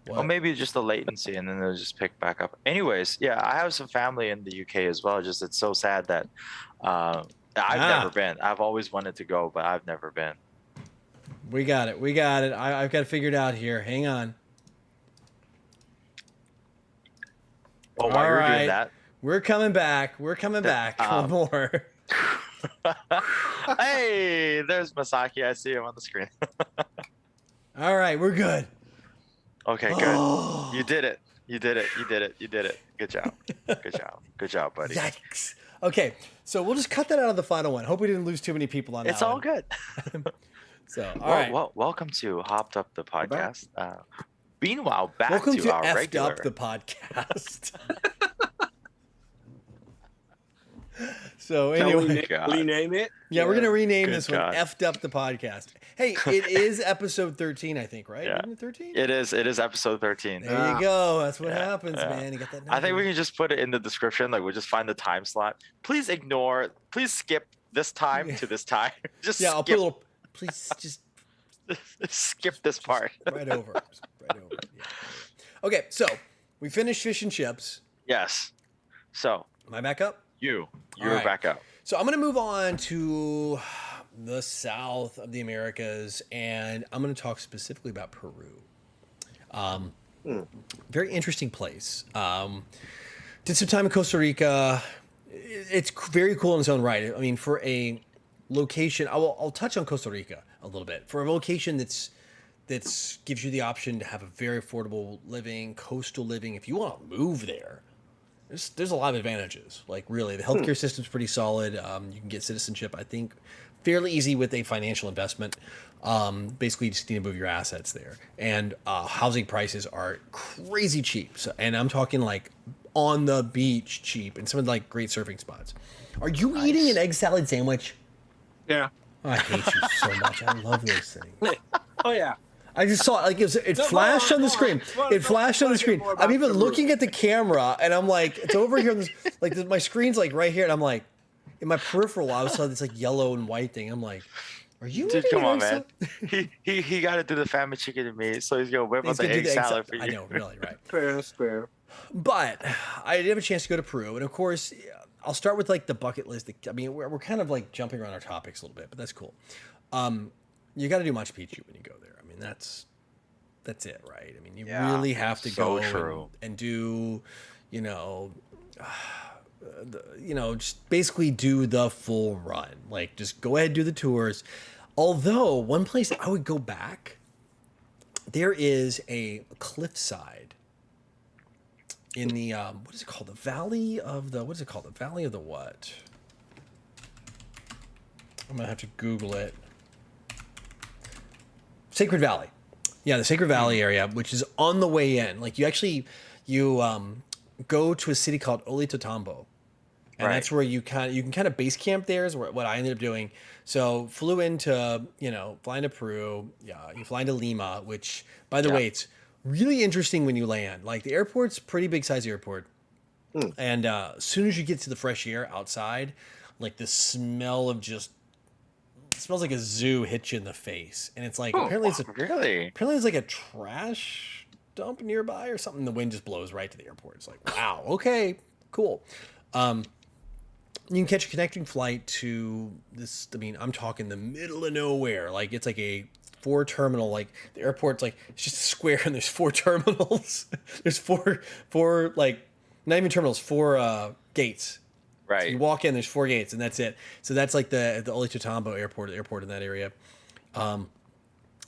what. Or maybe just the latency, and then they'll just pick back up. Anyways, yeah, I have some family in the UK as well. Just it's so sad that I've never been. I've always wanted to go, but I've never been. We got it. I've got it figured out here. Hang on. Oh, while you're Alright. doing that, We're coming back. For more. hey, there's Masaki. I see him on the screen. All right, we're good. Okay, good. You did it. Good job, buddy. Yikes. Okay, so we'll just cut that out of the final one. Hope we didn't lose too many people on It's that all one. good. So, all right. Well, welcome to Hopped Up the podcast. Meanwhile, back Welcome to our Effed regular. Up the podcast. So Shall anyway, we God. rename it? yeah, we're gonna rename Good this God. one "Effed Up the Podcast." Hey, it is episode 13, I think, right? Yeah. Isn't it 13? It is episode 13. There you go. That's what Yeah, happens, yeah. man. You got that. I think number. we can just put it in the description. Like, we'll just find the time slot. Please skip this time to this time. Just Yeah, I'll put a little. Please just skip this part. right over. Just right over. Yeah. Okay, so we finished fish and chips. Yes. So, Am I back up? you're right. back up. So I'm going to move on to the south of the Americas, and I'm going to talk specifically about Peru. Very interesting place. Did some time in Costa Rica, It's very cool in its own right. I mean, for a location, I'll touch on Costa Rica a little bit. For a location that's gives you the option to have a very affordable living, coastal living. If you want to move there, there's a lot of advantages. Like really, the healthcare system's pretty solid. You can get citizenship, I think, fairly easy with a financial investment. Basically, you just need to move your assets there, and housing prices are crazy cheap. So, and I'm talking like on the beach cheap, and some of like great surfing spots. Are you eating an egg salad sandwich? Yeah. Oh, I hate you so much. I love those things. Oh yeah. I just saw it, like it flashed on the screen. It flashed on the screen. I'm even looking at the camera, and I'm like, it's over here. On this, like my screen's like right here, and I'm like, in my peripheral, I saw this like yellow and white thing. I'm like, are you? Dude, come on, man. He got to do the family chicken and meat, so he's gonna whip up the egg salad for you. I know, really, right? Fair. But I did have a chance to go to Peru, and of course, I'll start with like the bucket list. I mean, we're kind of like jumping around our topics a little bit, but that's cool. You got to do Machu Picchu when you go there. I mean, that's it, right? I mean, you really have to go and do, just basically do the full run. Like, just go ahead and do the tours. Although, one place I would go back, there is a cliffside in the, what is it called? The Valley of the, what is it called? The Valley of the what? I'm going to have to Google it. Sacred Valley. Yeah, the Sacred Valley area, which is on the way in. Like you go to a city called Olitotambo. And that's where you can kind of base camp there is what I ended up doing. So flying to Peru. Yeah, you fly into Lima, which by the way, it's really interesting when you land. Like the airport's pretty big size airport. And as soon as you get to the fresh air outside, like the smell of just it smells like a zoo hits you in the face, and it's like apparently it's like a trash dump nearby or something. The wind just blows right to the airport. It's like, wow, okay, cool. You can catch a connecting flight to this. I mean, I'm talking the middle of nowhere. Like it's like a 4-terminal. Like the airport's like it's just a square, and there's 4 terminals. There's four like not even terminals, 4 gates. Right. So you walk in, there's 4 gates, and that's it. So that's like the Olitotambo airport in that area.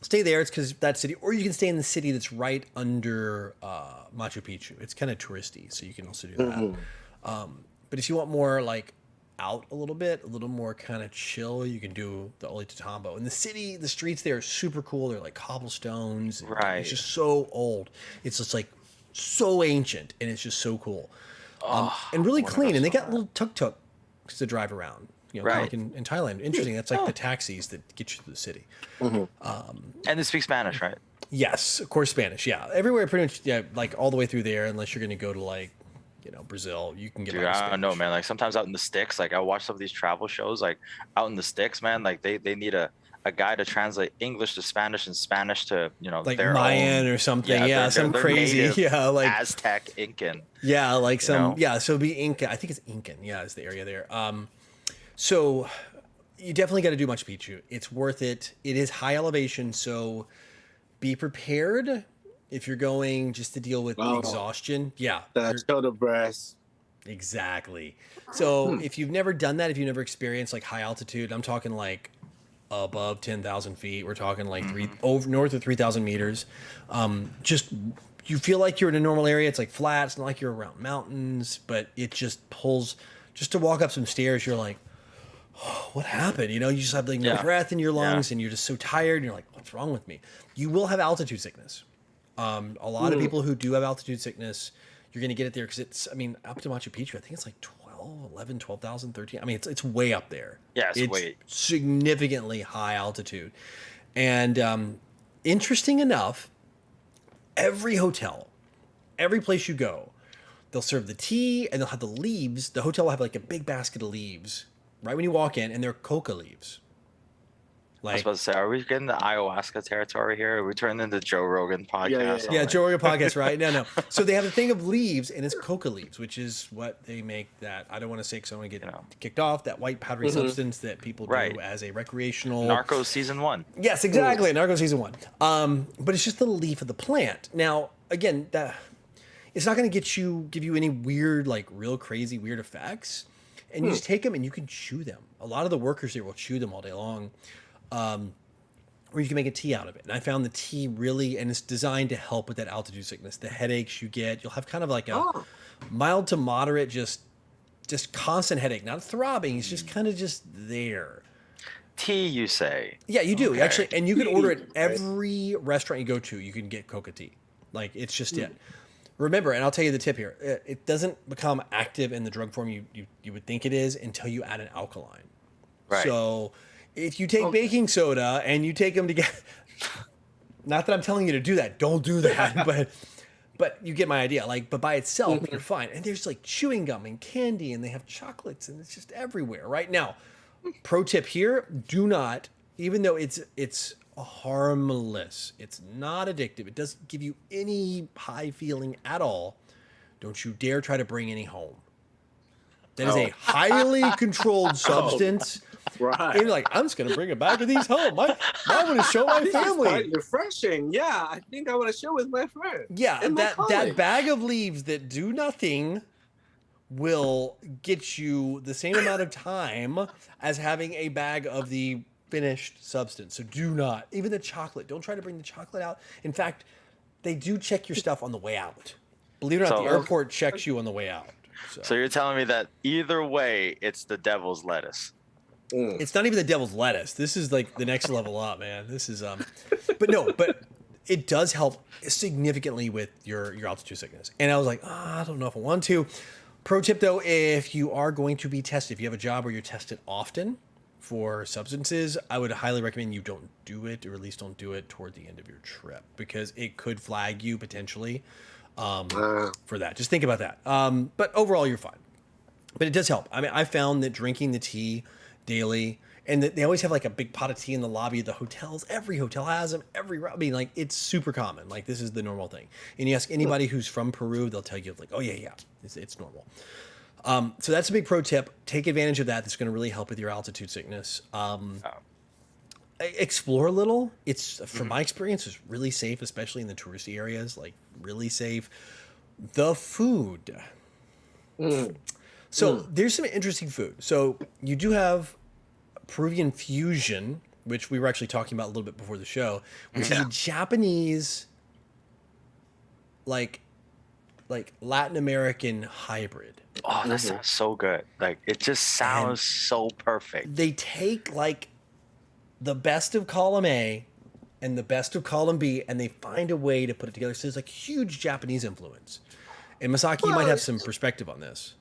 Stay there. It's because that city, or you can stay in the city that's right under Machu Picchu. It's kind of touristy, so you can also do that. But if you want more like out a little bit, a little more kind of chill, you can do the Olitotambo. And the city, the streets there are super cool. They're like cobblestones. Right. It's just so old. It's just like so ancient, and it's just so cool. And really clean, and they got little tuk-tuks to drive around, kind of like in Thailand. Interesting, that's like the taxis that get you to the city. And they speak Spanish, right? Yes, of course, Spanish. Yeah, everywhere, pretty much. Yeah, like all the way through there, unless you're going to go to like, Brazil, you can get. Dude, I don't know, man. Like sometimes out in the sticks, like I watch some of these travel shows, like out in the sticks, man. Like they need a guy to translate English to Spanish and Spanish to like their Mayan own, or something. Yeah, some crazy. Yeah, like Aztec, Incan. Yeah, like some. Yeah, so it'd be Inca. I think it's Incan. Yeah, is the area there. So you definitely got to do Machu Picchu. It's worth it. It is high elevation, so be prepared if you're going just to deal with exhaustion. Yeah, the shoulder breath. Exactly. So if you've never done that, if you've never experienced like high altitude, I'm talking like above 10,000 feet. We're talking like north of 3,000 meters. Just you feel like you're in a normal area. It's like flat. It's not like you're around mountains, but it just pulls. Just to walk up some stairs, you're like, oh, what happened? You just have like no breath in your lungs, and you're just so tired. And you're like, what's wrong with me? You will have altitude sickness. A lot of people who do have altitude sickness, you're going to get it there because it's, I mean, up to Machu Picchu, I think it's like 12,000, 13. I mean, it's way up there. Yeah, it's way significantly high altitude. And interesting enough, every hotel, every place you go, they'll serve the tea and they'll have the leaves. The hotel will have like a big basket of leaves right when you walk in, and they're coca leaves. I was about to say, are we getting the ayahuasca territory here? Are we turning into Joe Rogan podcast? Yeah, Joe Rogan podcast, right? No. So they have a thing of leaves, and it's coca leaves, which is what they make that, I don't want to say because I want to get kicked off, that white powdery substance that people do as a recreational. Narcos season 1. Yes, exactly. Narcos season 1. But it's just the leaf of the plant. Now, again, it's not going to give you any weird, like real crazy weird effects. and you just take them and you can chew them. A lot of the workers here will chew them all day long. Or you can make a tea out of it. And I found the tea really, and it's designed to help with that altitude sickness, the headaches you get. You'll have kind of like a mild to moderate, just constant headache, not throbbing. It's just kind of just there. Tea, you say? Yeah, you do actually, and you can order it every restaurant you go to. You can get coca tea, like it's just it. Remember, and I'll tell you the tip here: it doesn't become active in the drug form you would think it is until you add an alkaline. Right. So if you take baking soda and you take them together, not that I'm telling you to do that, don't do that, but you get my idea. Like, but by itself, you're fine. And there's like chewing gum and candy, and they have chocolates, and it's just everywhere. Right now, pro tip here: do not, even though it's harmless, it's not addictive, it doesn't give you any high feeling at all. Don't you dare try to bring any home. That is a highly controlled substance. Right. And you're like, I'm just gonna bring a bag of these home. I want to show my family. Quite refreshing. Yeah, I think I want to share with my friend. Yeah, that bag of leaves that do nothing will get you the same amount of time as having a bag of the finished substance. So do not, even the chocolate, don't try to bring the chocolate out. In fact, they do check your stuff on the way out. Believe it or not, the airport checks you on the way out. So you're telling me that either way, it's the devil's lettuce. It's not even the devil's lettuce. This is like the next level up, man. This is but it does help significantly with your altitude sickness. And I was like, I don't know if I want to. Pro tip though, if you are going to be tested, if you have a job where you're tested often for substances, I would highly recommend you don't do it, or at least don't do it toward the end of your trip, because it could flag you potentially for that. Just think about that. But overall, you're fine. But it does help. I mean, I found that drinking the tea daily, and that they always have like a big pot of tea in the lobby of the hotels. Every hotel has them. I mean, like, it's super common. Like, this is the normal thing. And you ask anybody who's from Peru, they'll tell you like, oh yeah, it's normal. So that's a big pro tip. Take advantage of that. That's going to really help with your altitude sickness. Explore a little. It's, from my experience, it's really safe, especially in the touristy areas. Like, really safe. The food. So there's some interesting food. So you do have Peruvian fusion, which we were actually talking about a little bit before the show, which is a Japanese, like Latin American hybrid. Oh, that sounds so good. Like, it just sounds so perfect. They take like the best of column A and the best of column B, and they find a way to put it together. So there's like huge Japanese influence. And Masaki, you might have some perspective on this.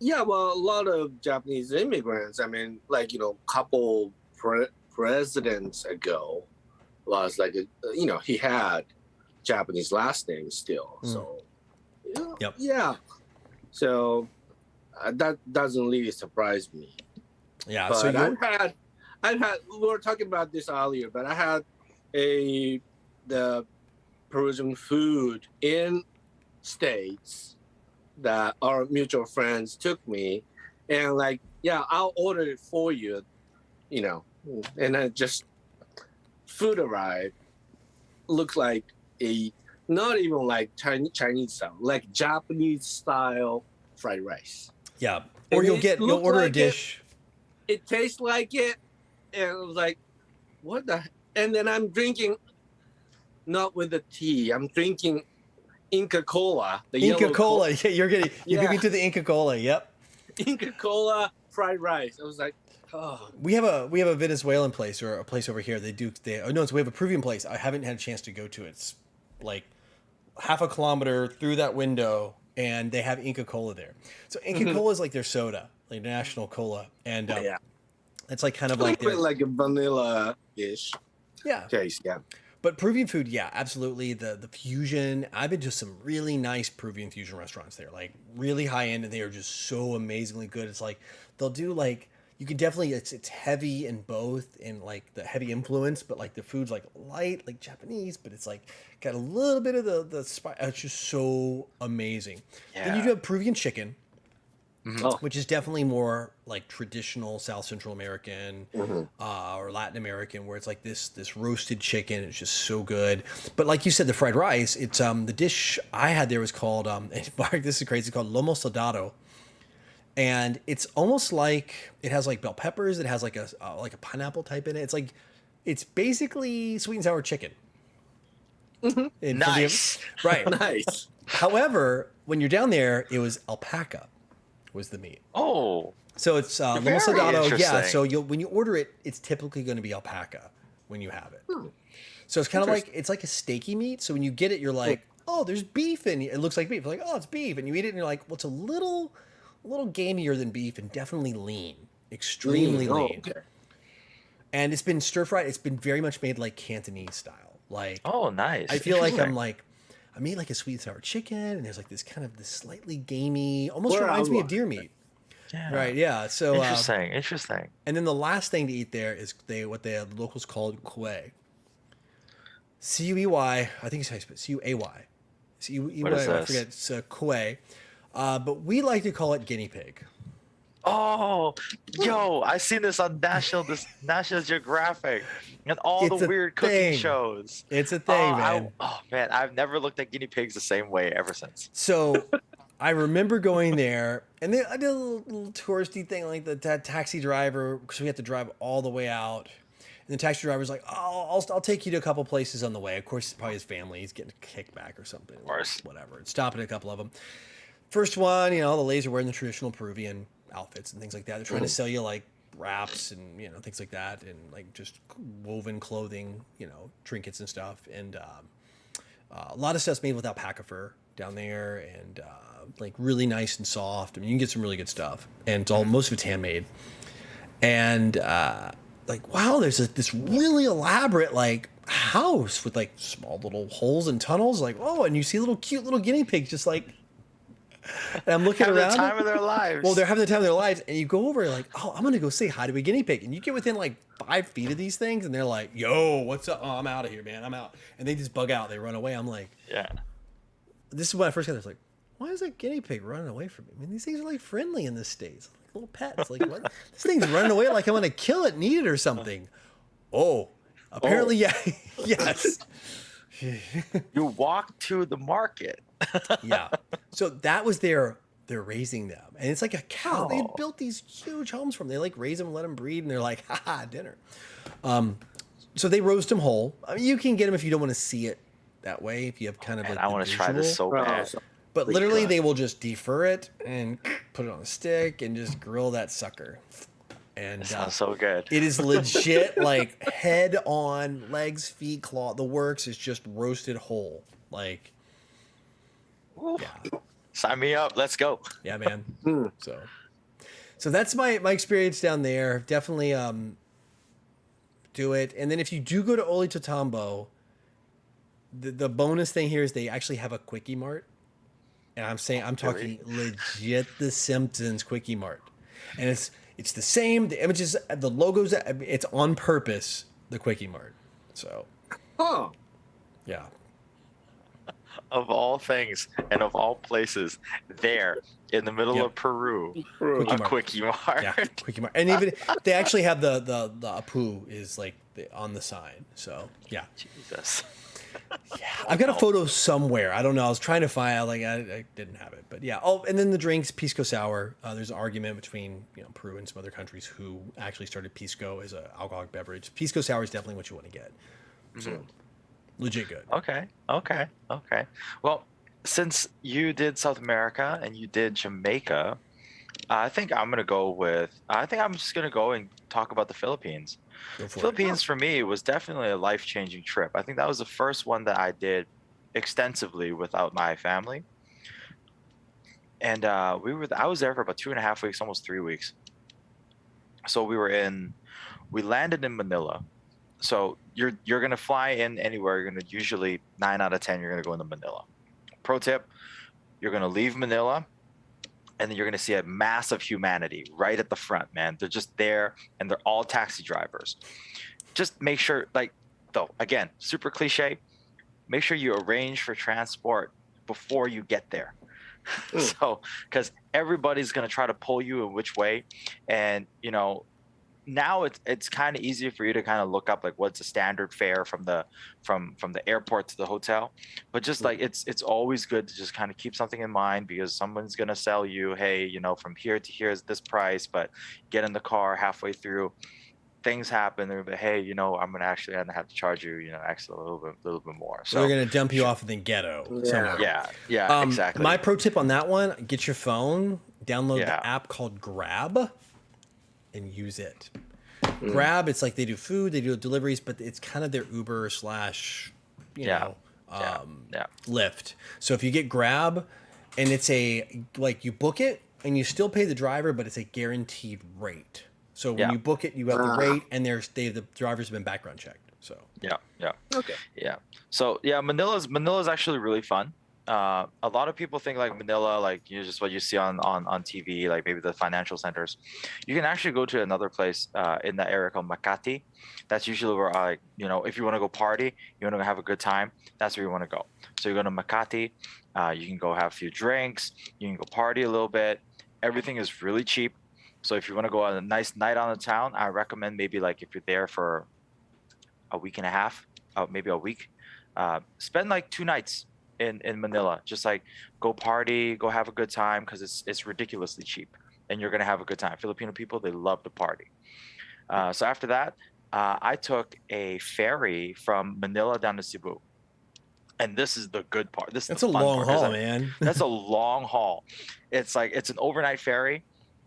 Yeah, well, a lot of Japanese immigrants, I mean, like, couple presidents ago was like, he had Japanese last name still. So, yeah. So that doesn't really surprise me. Yeah. But so I've had, we were talking about this earlier, but I had the Peruvian food in States that our mutual friends took me, and like, I'll order it for you, and then just food arrived, looks like not even like Chinese style, like Japanese style fried rice. Yeah. Or And you'll order a dish. It tastes like it, and I was like, what the? And then I'm drinking, not with the tea, I'm drinking Inca Cola. Inca Cola. Yeah, you're beat me to the Inca Cola. Yep. Inca Cola fried rice. I was like, oh. We have a Venezuelan place, or a place over here. We have a Peruvian place. I haven't had a chance to go to it. It's like half a kilometer through that window, and they have Inca Cola there. So Inca Cola is like their soda, like national cola, and it's like kind of like a vanilla-ish taste. Yeah. But Peruvian food, yeah, absolutely. The fusion. I've been to some really nice Peruvian fusion restaurants there, like really high end, and they are just so amazingly good. It's like they'll do like, you can definitely, it's heavy in both, in like the heavy influence, but like the food's like light, like Japanese, but it's like got a little bit of the spice. It's just so amazing. Yeah. Then you do have Peruvian chicken, which is definitely more like traditional South Central American or Latin American, where it's like this roasted chicken. It's just so good. But like you said, the fried rice, it's the dish I had there was called, Mark, this is crazy, it's called lomo saltado. and it's almost like it has like bell peppers. It has like a pineapple type in it. It's basically sweet and sour chicken. And Nice. Right. Nice. However, when you're down there, it was alpaca was the meat. Oh, So it's lomo Very salgado. Yeah. interesting. So when you order it, it's typically going to be alpaca when you have it. So it's kind of like it's like a steaky meat. So when you get it, you're like, oh, there's beef in it. It looks like beef. You're like, oh, it's beef, and you eat it, and you're like, well, it's a little gamier than beef, and definitely lean, extremely lean. Okay. And it's been stir fried. It's been very much made like Cantonese style. Like, oh, nice. I feel like Interesting. I made like a sweet and sour chicken, and there's like this kind of this slightly gamey, almost Where reminds me of I'm deer meat. Yeah. Right? Yeah. So Interesting. and then the last thing to eat there is what the locals called kueh. Cuey. I think it's how you spell it. Cuay. Cuey. What is I this? forget. It's kueh. But we like to call it guinea pig. Oh, yo, I seen this on National Geographic and all It's the a weird cooking thing. shows. It's a thing, man. Oh man, I've never looked at guinea pigs the same way ever since. So I remember going there, and then I did a little touristy thing, like the taxi driver, because we had to drive all the way out. And the taxi driver's like, oh, I'll take you to a couple places on the way. Of course, probably his family. He's getting a kickback or something. Of course. Whatever. Stopping at a couple of them. First one, the ladies are wearing the traditional Peruvian outfits and things like that. They're trying to sell you like wraps and things like that, and like just woven clothing, trinkets and stuff. And a lot of stuff's made with alpaca fur down there, and like really nice and soft. I mean, you can get some really good stuff, and it's most of it's handmade. And like, wow, there's this really elaborate like house with like small little holes and tunnels. Like, oh, and you see cute little guinea pigs just like. And I'm looking Having around. the time of their lives. Well, they're having the time of their lives, and you go over and like, oh, I'm gonna go say hi to a guinea pig, and you get within like 5 feet of these things, and they're like, yo, what's up? Oh, I'm out of here, man. I'm out, and they just bug out. They run away. I'm like, yeah. this is when I first got there. It's like, why is that guinea pig running away from me? I mean, these things are like friendly in this state. It's like little pets. Like, what? This thing's running away like I'm gonna kill it and eat it or something. Oh, apparently, yeah, yes. You walk to the market. Yeah. So that was they're raising them, and it's like a cow. They Oh. built these huge homes from. They like raise them, let them breed, and they're like, haha, dinner. So they roast them whole. I mean, you can get them if you don't want to see it that way. If you have kind of Man, like I want to try this so bad. But literally, they will just defer it and put it on a stick and just grill that sucker. And It sounds so good. it is legit, like head on, legs, feet, claw. The works is just roasted whole. Like, Ooh. yeah. Sign me up. Let's go. Yeah, man. So that's my experience down there. Definitely do it. And then if you do go to Olitotambo, the bonus thing here is they actually have a Quickie Mart. And I'm talking legit the Simpsons Quickie Mart. And it's the same, the images, the logos, it's on purpose, the Quickie Mart. So Oh, yeah. Of all things and of all places, there in the middle Yep. of Peru, Quickie a Mart. Quickie Mart. Yeah, Quickie Mart. And even they actually have the Apu is like on the sign. So yeah. Jesus. I've got a photo somewhere. I don't know. I was trying to find. I didn't have it, but yeah. Oh, and then the drinks, pisco sour. There's an argument between Peru and some other countries who actually started pisco as an alcoholic beverage. Pisco sour is definitely what you want to get. So legit good. Okay. Well, since you did South America and you did Jamaica, I think I'm just gonna go and talk about the Philippines. Go for it. Philippines for me was definitely a life-changing trip. I think that was the first one that I did extensively without my family. And I was there for about 2.5 weeks, almost 3 weeks. So we landed in Manila. So you're gonna fly in anywhere. You're gonna usually 9 out of 10 you're gonna go into Manila. Pro tip: you're gonna leave Manila, and then you're gonna see a mass of humanity right at the front. Man, they're just there, and they're all taxi drivers. Just make sure, again, super cliche. Make sure you arrange for transport before you get there. So, because everybody's gonna try to pull you in which way, and now it's kind of easier for you to kind of look up like what's the standard fare from the airport to the hotel, but just like it's always good to just kind of keep something in mind, because someone's going to sell you, hey, from here to here is this price, but get in the car halfway through, things happen, they're like, hey, I'm gonna actually have to charge you, actually a little bit more. So they're So gonna dump you off in the ghetto somewhere. yeah, exactly. My pro tip on that one: get your phone, download Yeah. the app called Grab, and use it. Grab, it's like they do food, they do deliveries, but it's kind of their Uber slash, Yeah. Lyft. So if you get Grab, and it's you book it and you still pay the driver, but it's a guaranteed rate. So when you book it, you got the rate, and the drivers have been background checked. So Yeah. Okay. Yeah. So yeah, Manila's actually really fun. A lot of people think like Manila, like just what you see on TV, like maybe the financial centers. You can actually go to another place in that area called Makati. That's usually where if you want to go party, you want to have a good time, that's where you want to go. So you go to Makati, you can go have a few drinks, you can go party a little bit. Everything is really cheap. So if you want to go on a nice night on the town, I recommend maybe like if you're there for a week and a half, maybe a week, spend like 2 nights in Manila. Just like go party, go have a good time, because it's ridiculously cheap, and you're gonna have a good time. Filipino people, they love to party. So after that, I took a ferry from Manila down to Cebu, and this is the good part. That's a long haul, man. That's a long haul. It's an overnight ferry,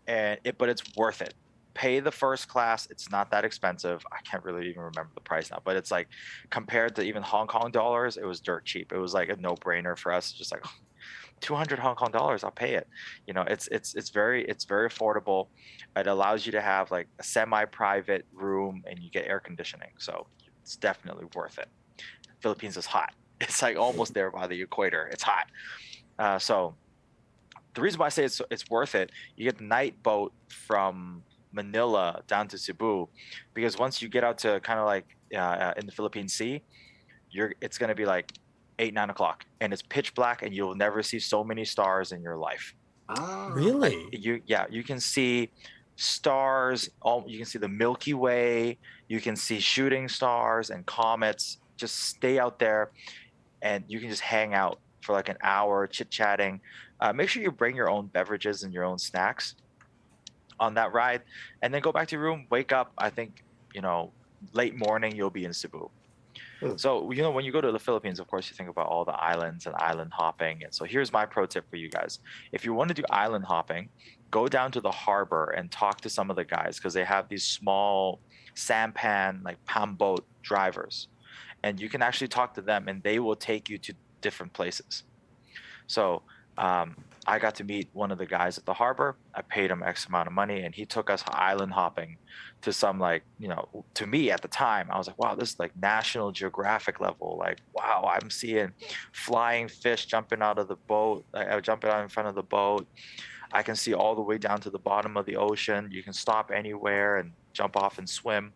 but it's worth it. Pay the first class. It's not that expensive. I can't really even remember the price now, but it's like compared to even Hong Kong dollars, it was dirt cheap. It was like a no-brainer for us. Just like 200 Hong Kong dollars, I'll pay it. It's very affordable. It allows you to have like a semi-private room, and you get air conditioning, so it's definitely worth it. Philippines is hot. It's like almost there by the equator. It's hot. So the reason why I say it's worth it, you get the night boat from Manila down to Cebu, because once you get out to kind of like in the Philippine Sea, it's gonna be like 8-9 o'clock, and it's pitch black, and you'll never see so many stars in your life. Really? You can see stars. You can see the Milky Way. You can see shooting stars and comets. Just stay out there, and you can just hang out for like an hour chit chatting. Make sure you bring your own beverages and your own snacks on that ride, and then go back to your room, wake up. I think late morning you'll be in Cebu. So when you go to the Philippines, of course you think about all the islands and island hopping. And so here's my pro tip for you guys: if you want to do island hopping, go down to the harbor and talk to some of the guys, because they have these small sampan like palm boat drivers, and you can actually talk to them, and they will take you to different places. So I got to meet one of the guys at the harbor. I paid him X amount of money, and he took us island hopping to some to me at the time, I was like, wow, this is like National Geographic level. Like, wow, I'm seeing flying fish jumping out of the boat, jumping out in front of the boat. I can see all the way down to the bottom of the ocean. You can stop anywhere and jump off and swim.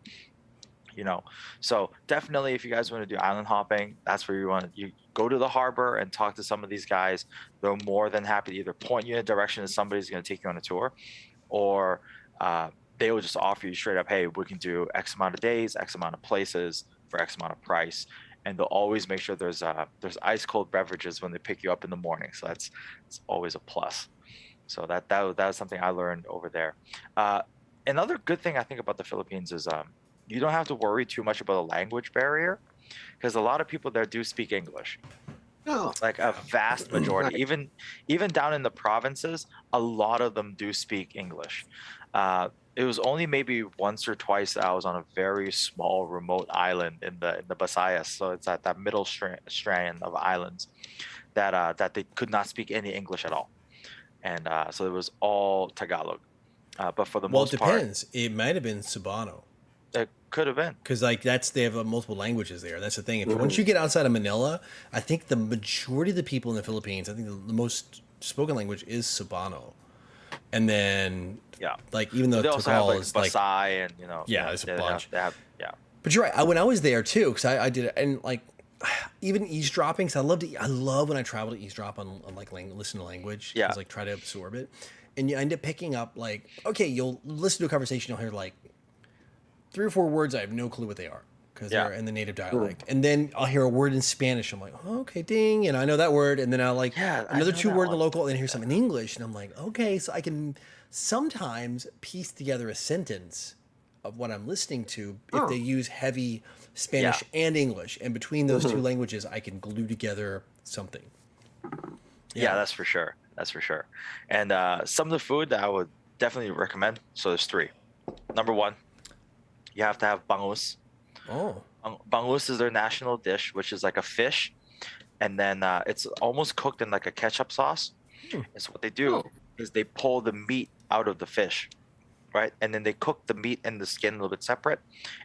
So definitely, if you guys want to do island hopping, that's where you go to the harbor and talk to some of these guys. They're more than happy to either point you in a direction that somebody's going to take you on a tour, or they will just offer you straight up, hey, we can do X amount of days, X amount of places for X amount of price. And they'll always make sure there's ice cold beverages when they pick you up in the morning. So it's always a plus. So that was something I learned over there. Another good thing I think about the Philippines is you don't have to worry too much about a language barrier, because a lot of people there do speak English. Like a vast majority, even down in the provinces, a lot of them do speak English. It was only maybe once or twice that I was on a very small remote island in the Visayas, so it's at that middle strand of islands that they could not speak any English at all, and so it was all Tagalog. But for the most part, it depends. It might have been Cebuano. It could have been, because they have multiple languages there. That's the thing. Once you get outside of Manila, I think the majority of the people in the Philippines, I think the most spoken language is Cebuano, and then even though they also have Tagal like is Basay and there's a bunch. They have. But you're right. When I was there too, because I did it, and like even eavesdropping. Cause I love when I travel to eavesdrop on like listen to language. Yeah. Like try to absorb it, and you end up picking up like, okay, you'll listen to a conversation, you'll hear like 3 or 4 words I have no clue what they are because Yeah. they're in the native dialect. And then I'll hear a word in Spanish. I'm like, oh, okay, ding, and I know that word. And then I'll like Yeah, I another know 2 that word in the one. local, and then hear something in English, and I'm like, okay, so I can sometimes piece together a sentence of what I'm listening to if they use heavy Spanish and English, and between those 2 languages, I can glue together something. Yeah, that's for sure. That's for sure. And some of the food that I would definitely recommend. So there's 3. Number 1, you have to have bangus. Oh, Bangus is their national dish, which is like a fish, and then it's almost cooked in like a ketchup sauce. And so what they do is they pull the meat out of the fish, right? And then they cook the meat and the skin a little bit separate,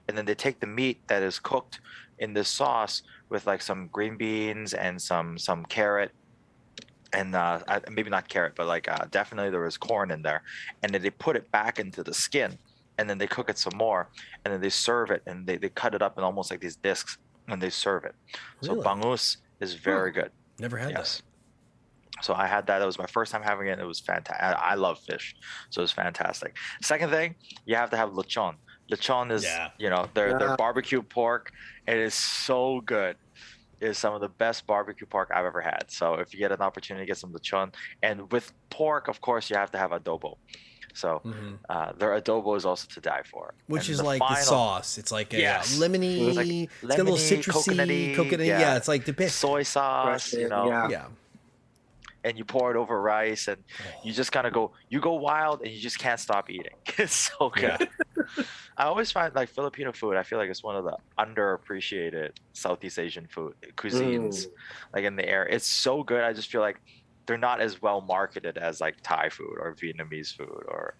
and then they take the meat that is cooked in this sauce with like some green beans and some carrot, and maybe not carrot, but like definitely there was corn in there, and then they put it back into the skin, and then they cook it some more, and then they serve it, and they cut it up in almost like these discs, and they serve it. So Really? bangus is very good. never had Yes. So I had that. That was my first time having it. It was fantastic. I love fish, so it was fantastic. Second thing, you have to have lechon. Lechon is, their barbecue pork. It is so good. It is some of the best barbecue pork I've ever had. So if you get an opportunity to get some lechon, and with pork, of course, you have to have adobo. So their adobo is also to die for. Which And is like the sauce. It's like a lemony, it's got a little citrusy, coconutty. Yeah, it's like the soy sauce, Yeah. and you pour it over rice, and you just kind of go wild, and you just can't stop eating. It's so good. I always find like Filipino food, I feel like it's one of the underappreciated Southeast Asian food cuisines, like in the air. It's so good. I just feel like they're not as well marketed as like Thai food or Vietnamese food or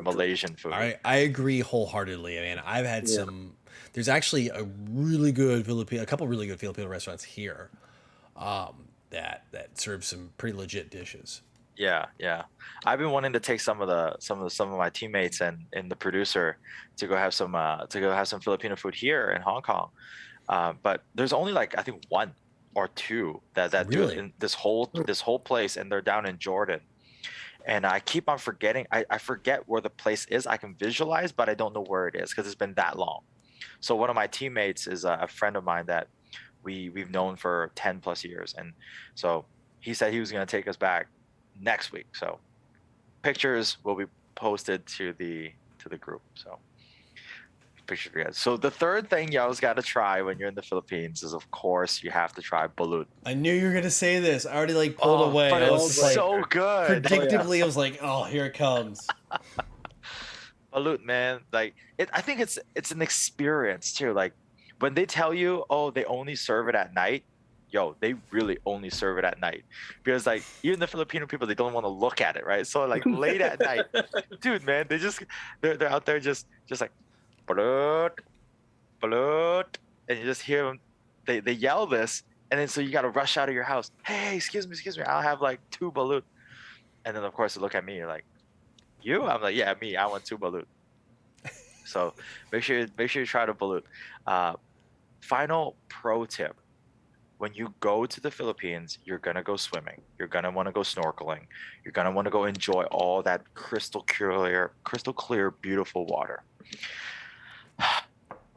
Malaysian food. I agree wholeheartedly. I mean, I've had there's actually a couple really good Filipino restaurants here that serve some pretty legit dishes. Yeah. I've been wanting to take some of my teammates and the producer to go have some Filipino food here in Hong Kong. But there's only like I think 1 or 2 that do it in this whole place, and they're down in Jordan. And I keep on forgetting. I forget where the place is. I can visualize, but I don't know where it is because it's been that long. So one of my teammates is a friend of mine that we've known for 10 plus years, and so he said he was going to take us back next week. So pictures will be posted to the group. So picture for you guys. So the third thing you always got to try when you're in the Philippines is, of course, you have to try balut. I knew you were gonna say this. I already like pulled away. But it's so good. Predictably, I was like, oh, here it comes. Balut, man. Like I think it's an experience too. Like when they tell you, oh, they only serve it at night. Yo, they really only serve it at night, because like even the Filipino people, they don't want to look at it, right? So like late at night, dude, man, they're out there just like balut, balut, and you just hear them. They yell this, and then so you got to rush out of your house. Hey, excuse me, I'll have like 2 balut, and then of course they look at me, you're like, you? I'm like, yeah, me. I want 2 balut. So make sure you try the balut. Final pro tip. When you go to the Philippines, you're going to go swimming. You're going to want to go snorkeling. You're going to want to go enjoy all that crystal clear, beautiful water.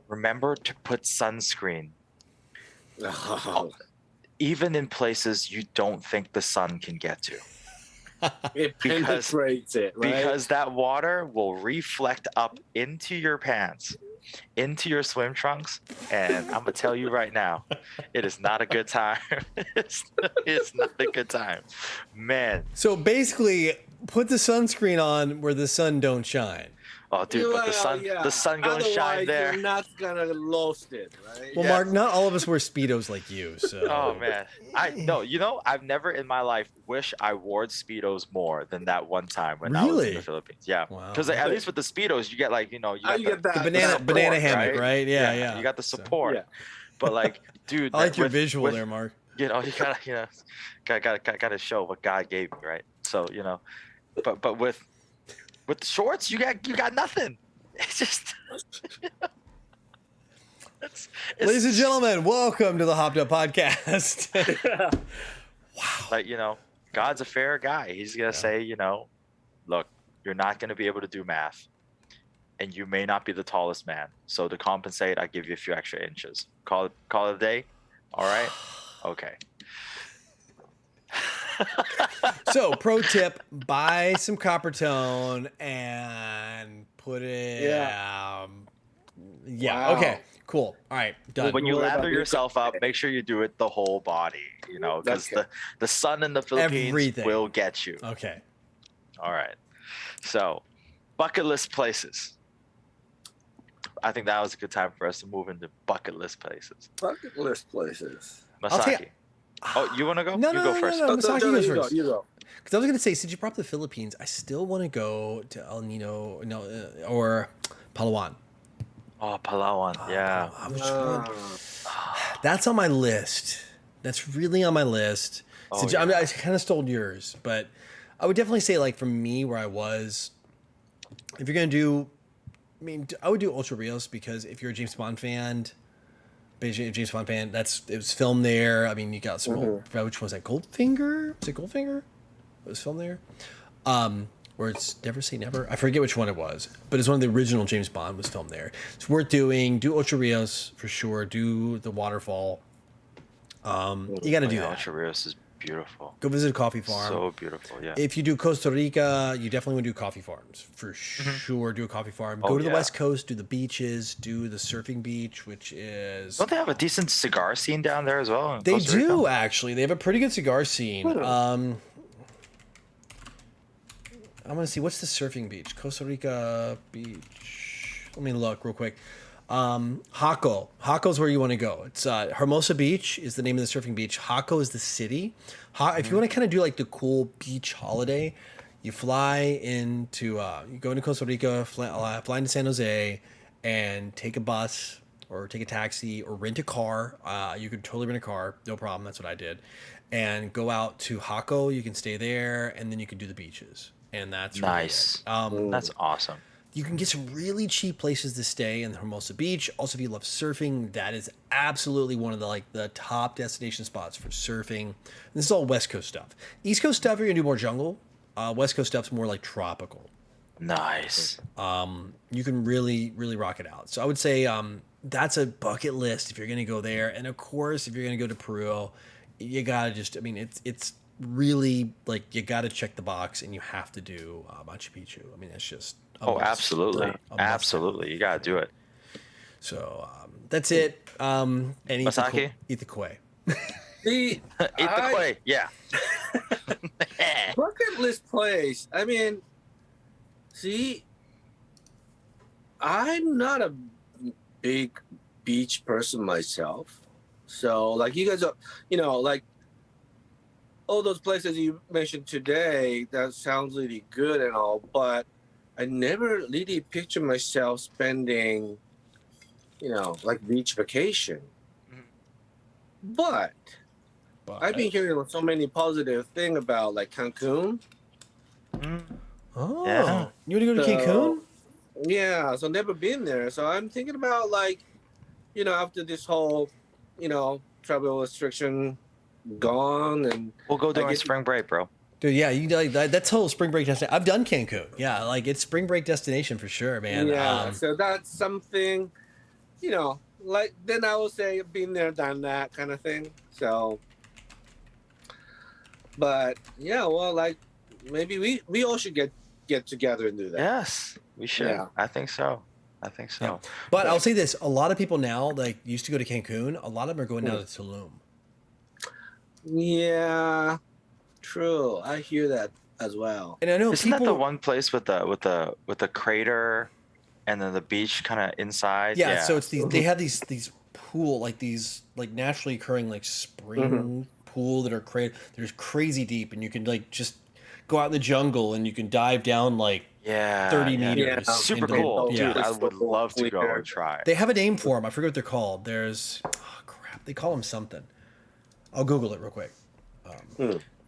Remember to put sunscreen. Even in places you don't think the sun can get to. It penetrates it, right? Because that water will reflect up into your pants, into your swim trunks, and I'm gonna tell you right now, it is not a good time. It's not a good time, man. So basically, put the sunscreen on where the sun don't shine. Oh, dude, but the sun gonna shine there. You're not gonna lost it, right? Well, Mark, not all of us wear Speedos like you, so. Oh man, I've never in my life wish I wore Speedos more than that one time when I was in the Philippines. Yeah, because at least with the Speedos, you get like you get the banana hammock, right? Yeah. You got the support, but like, dude, I like your visual there, Mark. You gotta show what God gave me, right? So but with the shorts, you got nothing. It's just. Ladies and gentlemen, welcome to the Hopped Up Podcast. Wow. Like, God's a fair guy. He's going to say, look, you're not going to be able to do math. and you may not be the tallest man. So to compensate, I give you a few extra inches. Call it a day. All right. Okay. So, pro tip: buy some copper tone and put it. Yeah. Yeah. Wow. Okay. Cool. All right. Done. When you Worry lather about yourself up, make sure you do it the whole body, because Okay. the sun in the Philippines Everything. will get you. Okay. All right. So, bucket list places. I think that was a good time for us to move into bucket list places. Bucket list places. I'll Masaki. take- Oh, you want to go? No, you no, go no, first. no, no. Masaki goes you go. first. You go. Because I was gonna say, since you brought up the Philippines, I still want to go to El Nino, or Palawan. Oh, Palawan. Yeah. I was trying- Ah. That's on my list. That's really on my list. Oh, So, I mean, yeah. I kind of stole yours, but I would definitely say, like, for me, where I was, if you're gonna do, I mean, I would do Ocho Rios, because if you're a James Bond fan, James Bond fan, it was filmed there. I mean, you got some old, which one was that, Goldfinger? Was it Goldfinger? It was filmed there. Or it's Never Say Never. I forget which one it was, but it's one of the original James Bond was filmed there. It's worth doing. Do Ocho Rios for sure. Do the waterfall. You got to do that. Ocho Rios is beautiful. Go visit a coffee farm. So beautiful. Yeah. If you do Costa Rica, you definitely want to do coffee farms for sure. Do a coffee farm. Go to the yeah. West Coast. Do the beaches. Do the surfing beach, which is. Don't they have a decent cigar scene down there as well? In They Costa Rica? do actually. They have a pretty good cigar scene. I'm gonna see, what's the surfing beach? Costa Rica beach. Let me look real quick. Jaco. Jaco's where you want to go. It's Hermosa Beach is the name of the surfing beach. Jaco is the city. If you want to kind of do like the cool beach holiday, you fly into you go into Costa Rica, fly into San Jose, and take a bus or take a taxi or rent a car. You could totally rent a car, no problem. That's what I did, and go out to Jaco. You can stay there, and then you can do the beaches. And that's really Nice. it. That's awesome. You can get some really cheap places to stay in Hermosa Beach. Also, if you love surfing, that is absolutely one of the top destination spots for surfing. And this is all West Coast stuff. East Coast stuff, you're gonna do more jungle. West Coast stuff's more like tropical. Nice. You can really, really rock it out. So I would say that's a bucket list if you're gonna go there. And of course, if you're gonna go to Peru, you gotta it's really, like, you gotta check the box, and you have to do Machu Picchu. I mean, it's just Absolutely. Absolutely. You got to do it. So that's it. And Masaki? eat the koi. See, Eat the quay. Yeah. bucket list place. I mean, see, I'm not a big beach person myself. So, like, you guys are, like, all those places you mentioned today, that sounds really good and all, but I never really picture myself spending, like, beach vacation. But I've been hearing so many positive things about, like, Cancun. Oh, Yeah. you want to go to So- Cancun? Yeah, so never been there. So I'm thinking about, like, after this whole, travel restriction gone, and We'll go I during guess- spring break, bro. Dude, yeah, you like that's whole spring break destination. I've done Cancun. Yeah, like it's spring break destination for sure, man. yeah, so that's something, like, then I would say been there, done that kind of thing. So, but yeah, well, like, maybe we all should get together and do that. Yes, we should. Yeah. I think so. But I'll say this: a lot of people now, like, used to go to Cancun. A lot of them are going down to Tulum. Yeah, true. I hear that as well. And I know Isn't people. that the one place with the crater and then the beach kind of inside? Yeah, so it's they have these pool, like these, like, naturally occurring, like, spring pool that are they're crazy deep, and you can, like, just go out in the jungle and you can dive down, like, 30 meters. Yeah. Super into- cool. Yeah. Dude, I would love to go Clear. and try. They have a name for them. I forget what they're called. There's, crap, they call them something. I'll Google it real quick.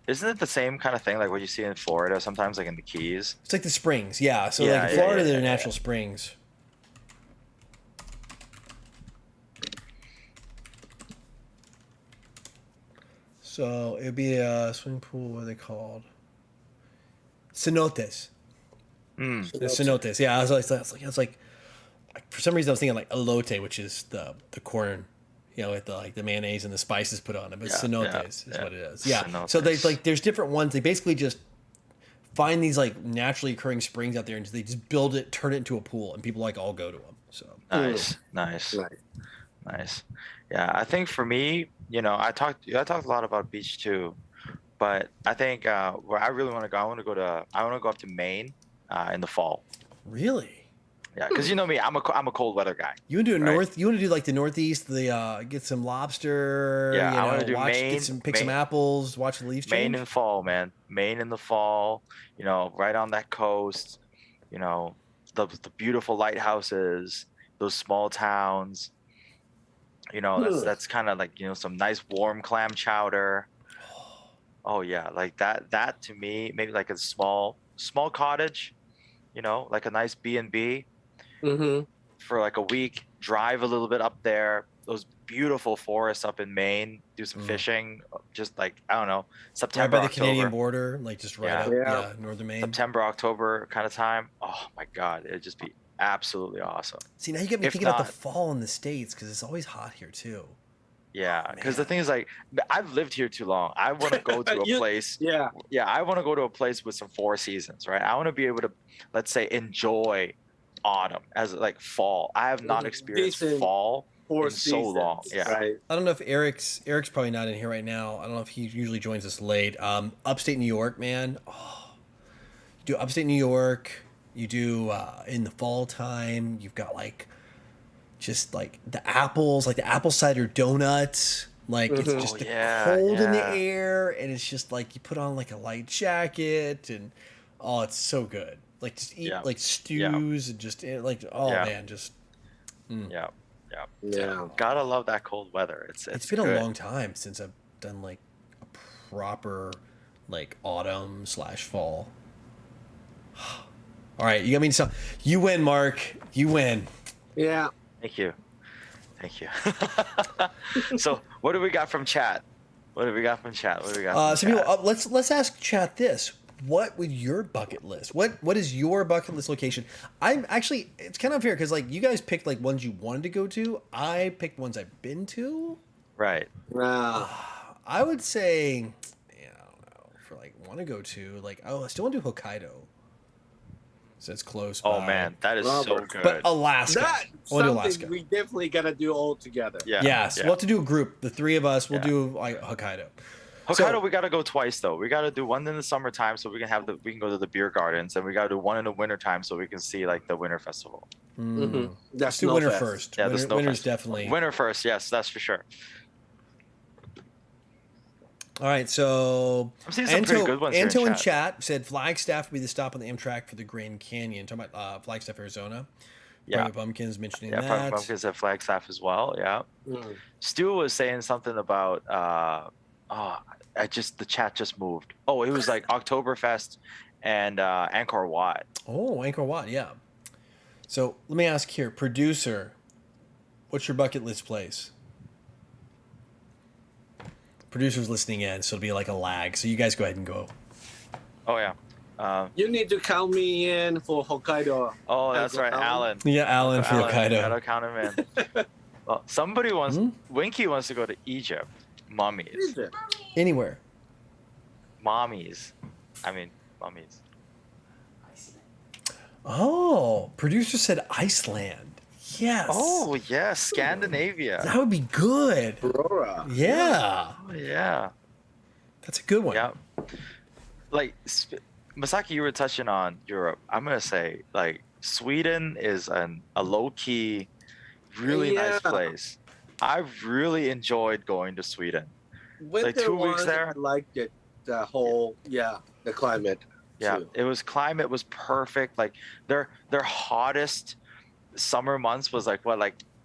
Isn't it the same kind of thing like what you see in Florida sometimes, like in the Keys? It's like the springs, yeah. So Yeah, like in yeah, Florida, yeah, they're yeah, natural springs. So it'd be a swimming pool. What are they called? Cenotes. The cenotes. Yeah, I was like, for some reason I was thinking like elote, which is the corn, with the mayonnaise and the spices put on it. But cenotes is what it is. Yeah. Cenotes. So there's different ones. They basically just find these like naturally occurring springs out there, and they just build it, turn it into a pool, and people like all go to them. So Nice. Yeah, I think for me, I talked a lot about beach too, but I think where I really want to go, I want to go up to Maine in the fall. Really? Yeah, because you know me, I'm a cold weather guy. You want to do You want to do like the Northeast, get some lobster. Yeah, I want to do Maine. Pick some apples, watch the leaves change. Maine in fall, man. Maine in the fall. Right on that coast. The beautiful lighthouses, those small towns. That's kind of like some nice warm clam chowder. Oh yeah, like that. That to me, maybe like a small cottage. Like a nice B&B. For like a week, drive a little bit up there, those beautiful forests up in Maine, do some fishing, just like, I don't know, September, right by the October. Canadian border, like just right up, northern Maine. September, October kind of time. Oh my God, it'd just be absolutely awesome. See, now you get me thinking about the fall in the States, because it's always hot here too. Yeah, because the thing is, like, I've lived here too long. I want to go to a place. Yeah, I want to go to a place with some 4 seasons, right? I want to be able to, let's say, enjoy autumn as like fall. I have not experienced fall in so long. Yeah, right. I don't know if Eric's probably not in here right now. I don't know if he usually joins us late. Upstate New York, man. Oh, you do upstate New York. You do in the fall time. You've got like just like the apples, like the apple cider donuts. Like it's just cold in the air, and it's just like you put on like a light jacket, and it's so good. Like just eat like stews and just like man, just yeah. Gotta love that cold weather. It's been good. a long time since I've done like a proper like autumn / fall. All right, you got me. So you win, Mark. You win. Yeah. Thank you. So what do we got from chat? People, let's ask chat this. What would your bucket list? What is your bucket list location? I'm actually, it's kind of unfair because like you guys picked like ones you wanted to go to. I picked ones I've been to. Right. I would say, I don't know, for like want to go to like I still want to do Hokkaido. So it's close. Oh man, that is so good. But Alaska. That's something we definitely gotta do all together. Yes, we'll have to do a group. The 3 of us will do like Hokkaido. We gotta go twice though. We gotta do one in the summertime so we can go to the beer gardens, and we gotta do one in the wintertime so we can see like the winter festival. Let's do winter first. Yeah, the winter's definitely winter first. Yes, that's for sure. All right, so I'm seeing some pretty good ones here Anto in chat said Flagstaff would be the stop on the Amtrak for the Grand Canyon. Talking about Flagstaff, Arizona. Private Pumpkins mentioning that. Private Pumpkins at Flagstaff as well. Yeah. Stu was saying something about the chat just moved. Oh, it was like Oktoberfest and Angkor Wat. Oh, Angkor Wat, yeah. So let me ask here, producer, what's your bucket list place? Producer's listening in, so it'll be like a lag. So you guys go ahead and go. Oh yeah. You need to count me in for Hokkaido. Oh, that's right, Alan. Yeah, Alan for Hokkaido. Gotta count him in. Well, somebody wants. Winky wants to go to Egypt. Mummies. Anywhere. Mummies. Oh, producer said Iceland. Yes. Oh, yeah, Scandinavia. That would be good. Aurora. Yeah. Oh, yeah. That's a good one. Yeah. Like, Masaki, you were touching on Europe. I'm going to say, like, Sweden is a low-key, really nice place. I've really enjoyed going to Sweden. Like 2 weeks there. I liked it. The whole, the climate. Yeah, too. Climate was perfect. Like their hottest summer months was like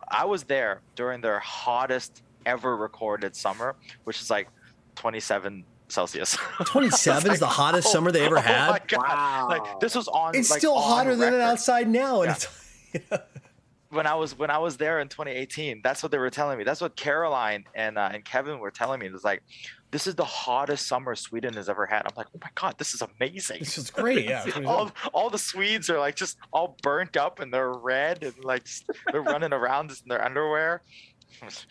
I was there during their hottest ever recorded summer, which is like 27 Celsius. 27 is the hottest summer they ever had. Oh my God. Wow. Like this was on. It's like, still on hotter than it record. outside now, and Yeah. it's. when I was there in 2018, that's what they were telling me. That's what Caroline and Kevin were telling me. It was like, this is the hottest summer Sweden has ever had. I'm like, oh my god, this is amazing. This is great. Yeah. all the Swedes are like just all burnt up and they're red and like they're running around in their underwear.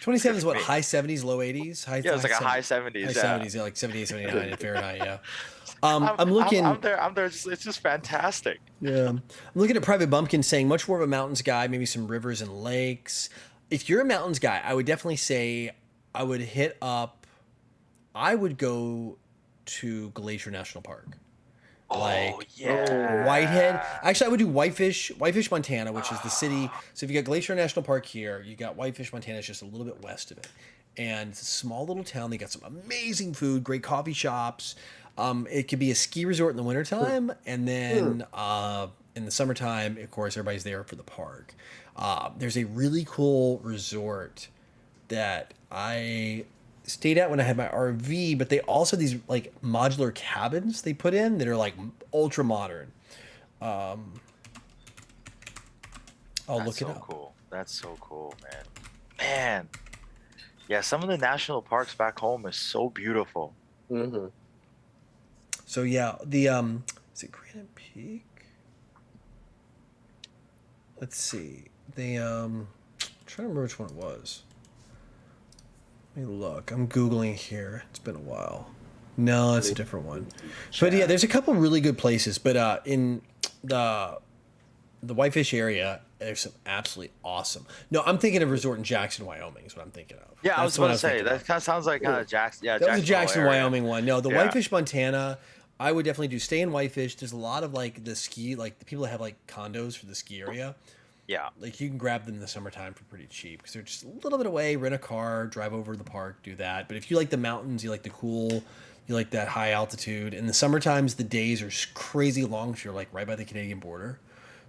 27 is what, high 70s, low 80s? Yeah, it's like a high 70s. High yeah. 70s, yeah, like 78, 79 in Fahrenheit, yeah. I'm looking. I'm there. It's just fantastic. Yeah, I'm looking at Private Bumpkin saying much more of a mountains guy, maybe some rivers and lakes. If you're a mountains guy, I would definitely say I would hit up. I would go to Glacier National Park. Like Whitehead. Actually, I would do Whitefish, Montana, which is the city. So if you got Glacier National Park here, you got Whitefish, Montana, it's just a little bit west of it. And it's a small little town. They got some amazing food, great coffee shops. It could be a ski resort in the wintertime, and then in the summertime, of course, everybody's there for the park. There's a really cool resort that I stayed at when I had my RV, but they also have these like modular cabins they put in that are like ultra modern. I'll look it up. Cool. That's so cool, man. Man, yeah, some of the national parks back home is so beautiful. Mm-hmm. So yeah, the is it Granite Peak? Let's see. The I'm trying to remember which one it was. Let me look. I'm Googling here. It's been a while. No, it's a different one. But yeah, there's a couple really good places. But in the Whitefish area, there's some absolutely awesome. No, I'm thinking of resort in Jackson, Wyoming is what I'm thinking of. Yeah, I was going to say, that kind of sounds like kind of Jackson. Yeah, that was a Jackson, area. Wyoming one. No, the Whitefish, Montana, I would definitely do stay in Whitefish. There's a lot of like the ski, like the people that have like condos for the ski area. Yeah. Like you can grab them in the summertime for pretty cheap because they're just a little bit away. Rent a car, drive over to the park, do that. But if you like the mountains, you like the cool, you like that high altitude. In the summer times, the days are crazy long because you're like right by the Canadian border.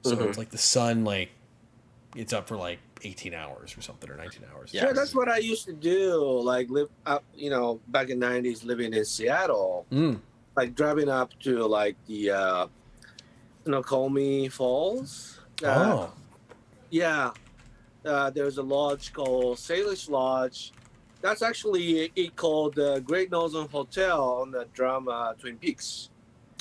So it's like the sun, like it's up for like 18 hours or something, or 19 hours. Yeah, that's what I used to do. Like live up, back in the 90s, living in Seattle. Like driving up to like the Snoqualmie Falls. Yeah. There's a lodge called Salish Lodge. That's actually it called the Great Northern Hotel on the drama Twin Peaks.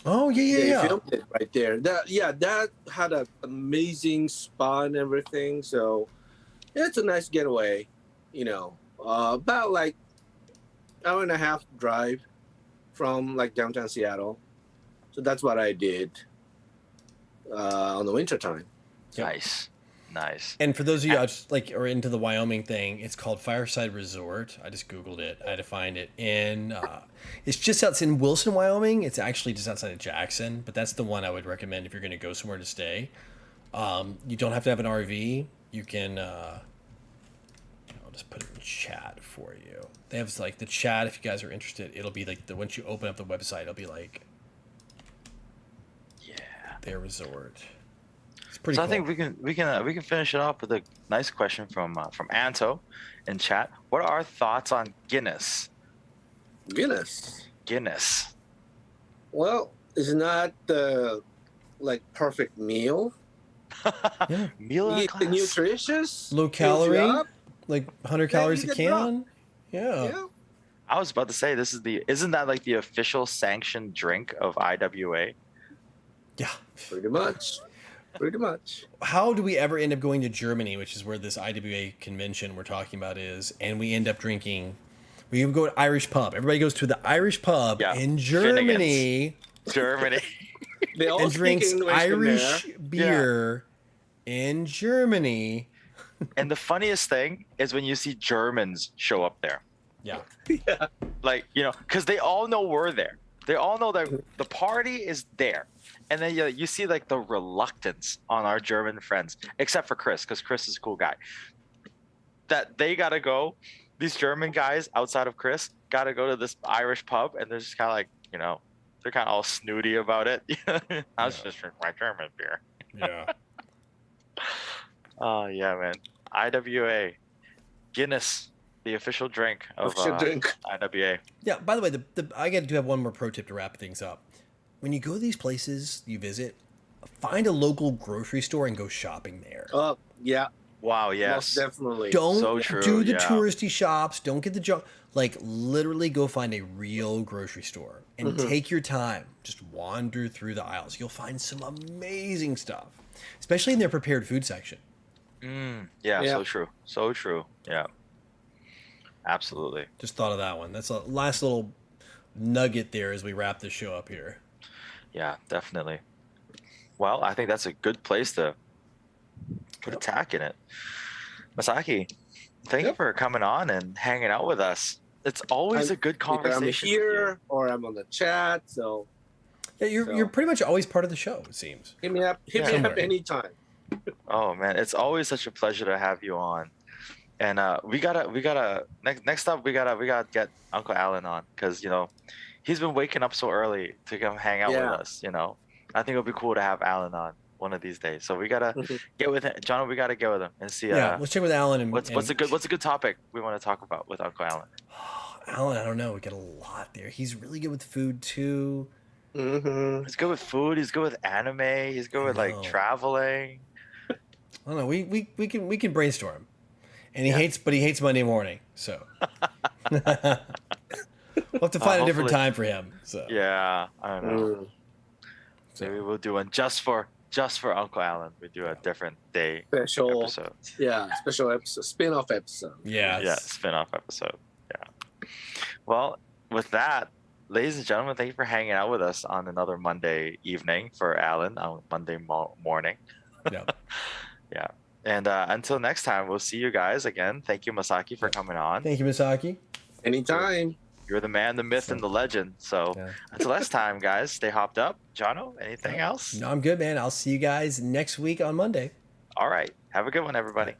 Oh, yeah. They filmed it right there. That had an amazing spa and everything. So it's a nice getaway, about like hour and a half drive from like downtown Seattle. So that's what I did on the winter time. Yep. Nice. And for those of you are into the Wyoming thing, it's called Fireside Resort. I just Googled it. I had to find it. And it's just outside in Wilson, Wyoming. It's actually just outside of Jackson, but that's the one I would recommend if you're going to go somewhere to stay. You don't have to have an RV. You can, I'll just put it in chat for you. They have like the chat. If you guys are interested, it'll be like once you open up the website, it'll be like, their resort. So cool. I think we can finish it off with a nice question from Anto in chat. What are our thoughts on Guinness? Guinness. Well, it's not the perfect meal. Yeah. Meal nutritious, low calorie, like 100 calories a can. Yeah. I was about to say isn't that like the official sanctioned drink of IWA? Yeah. Pretty much. How do we ever end up going to Germany, which is where this IWA convention we're talking about is, and we end up drinking? We go to Irish pub. Everybody goes to the Irish pub in Germany. They all and drinks Irish there. beer in Germany. And the funniest thing is when you see Germans show up there. Yeah. Like, because they all know we're there. They all know that the party is there. And then you see like the reluctance on our German friends, except for Chris, because Chris is a cool guy. That they got to go, these German guys outside of Chris, got to go to this Irish pub, and they're just kind of like, they're kind of all snooty about it. I was just drinking my German beer. Yeah. Oh, yeah, man. IWA. Guinness, the official drink of IWA. Yeah, by the way, I do have one more pro tip to wrap things up. When you go to these places you visit, find a local grocery store and go shopping there. Oh, yeah. Wow, Most yes. definitely. Don't So true, do the yeah. touristy shops. Don't get the junk. Like, literally go find a real grocery store and Mhm. take your time. Just wander through the aisles. You'll find some amazing stuff, especially in their prepared food section. Yeah, Yeah. so true. So true. Yeah. Absolutely. Just thought of that one. That's a last little nugget there as we wrap this show up here. Yeah, definitely. Well, I think that's a good place to put a tack in it. Masaki, thank you Yep. for coming on and hanging out with us. It's always a good Either conversation. I'm with you. here or I'm on the chat. So Yeah, you're pretty much always part of the show, it seems. hit me up. Hit me Somewhere. up anytime. Oh man, it's always such a pleasure to have you on. And we gotta next up we gotta get Uncle Alan on because he's been waking up so early to come hang out Yeah. with us. I think it'll be cool to have Alan on one of these days. So we gotta Mhm. get with him, John. We gotta get with him and see. Yeah, let's check with Alan and What's a good topic we want to talk about with Uncle Alan? Alan, I don't know. We got a lot there. He's really good with food too. Mm-hmm. He's good with food. He's good with anime. He's good with like know. traveling. I don't know. We can brainstorm. And he Yeah. hates Monday morning. So we'll have to find a different hopefully- time for him. So Yeah, I don't know. Mm. Maybe we'll do one just for Uncle Alan. We do a different day Special. episode. Yeah. Special episode. Spin-off episode. yeah, Yeah, spin-off episode. Yeah. Well, with that, ladies and gentlemen, thank you for hanging out with us on another Monday evening for Alan on Monday morning. yeah. Yeah. And until next time, we'll see you guys again. Thank you, Masaki, for coming on. Thank you, Misaki. Anytime. You're the man, the myth, and the legend. So Yeah. until next time, guys, stay hopped up. Jono, anything else? No, I'm good, man. I'll see you guys next week on Monday. All right. Have a good one, everybody.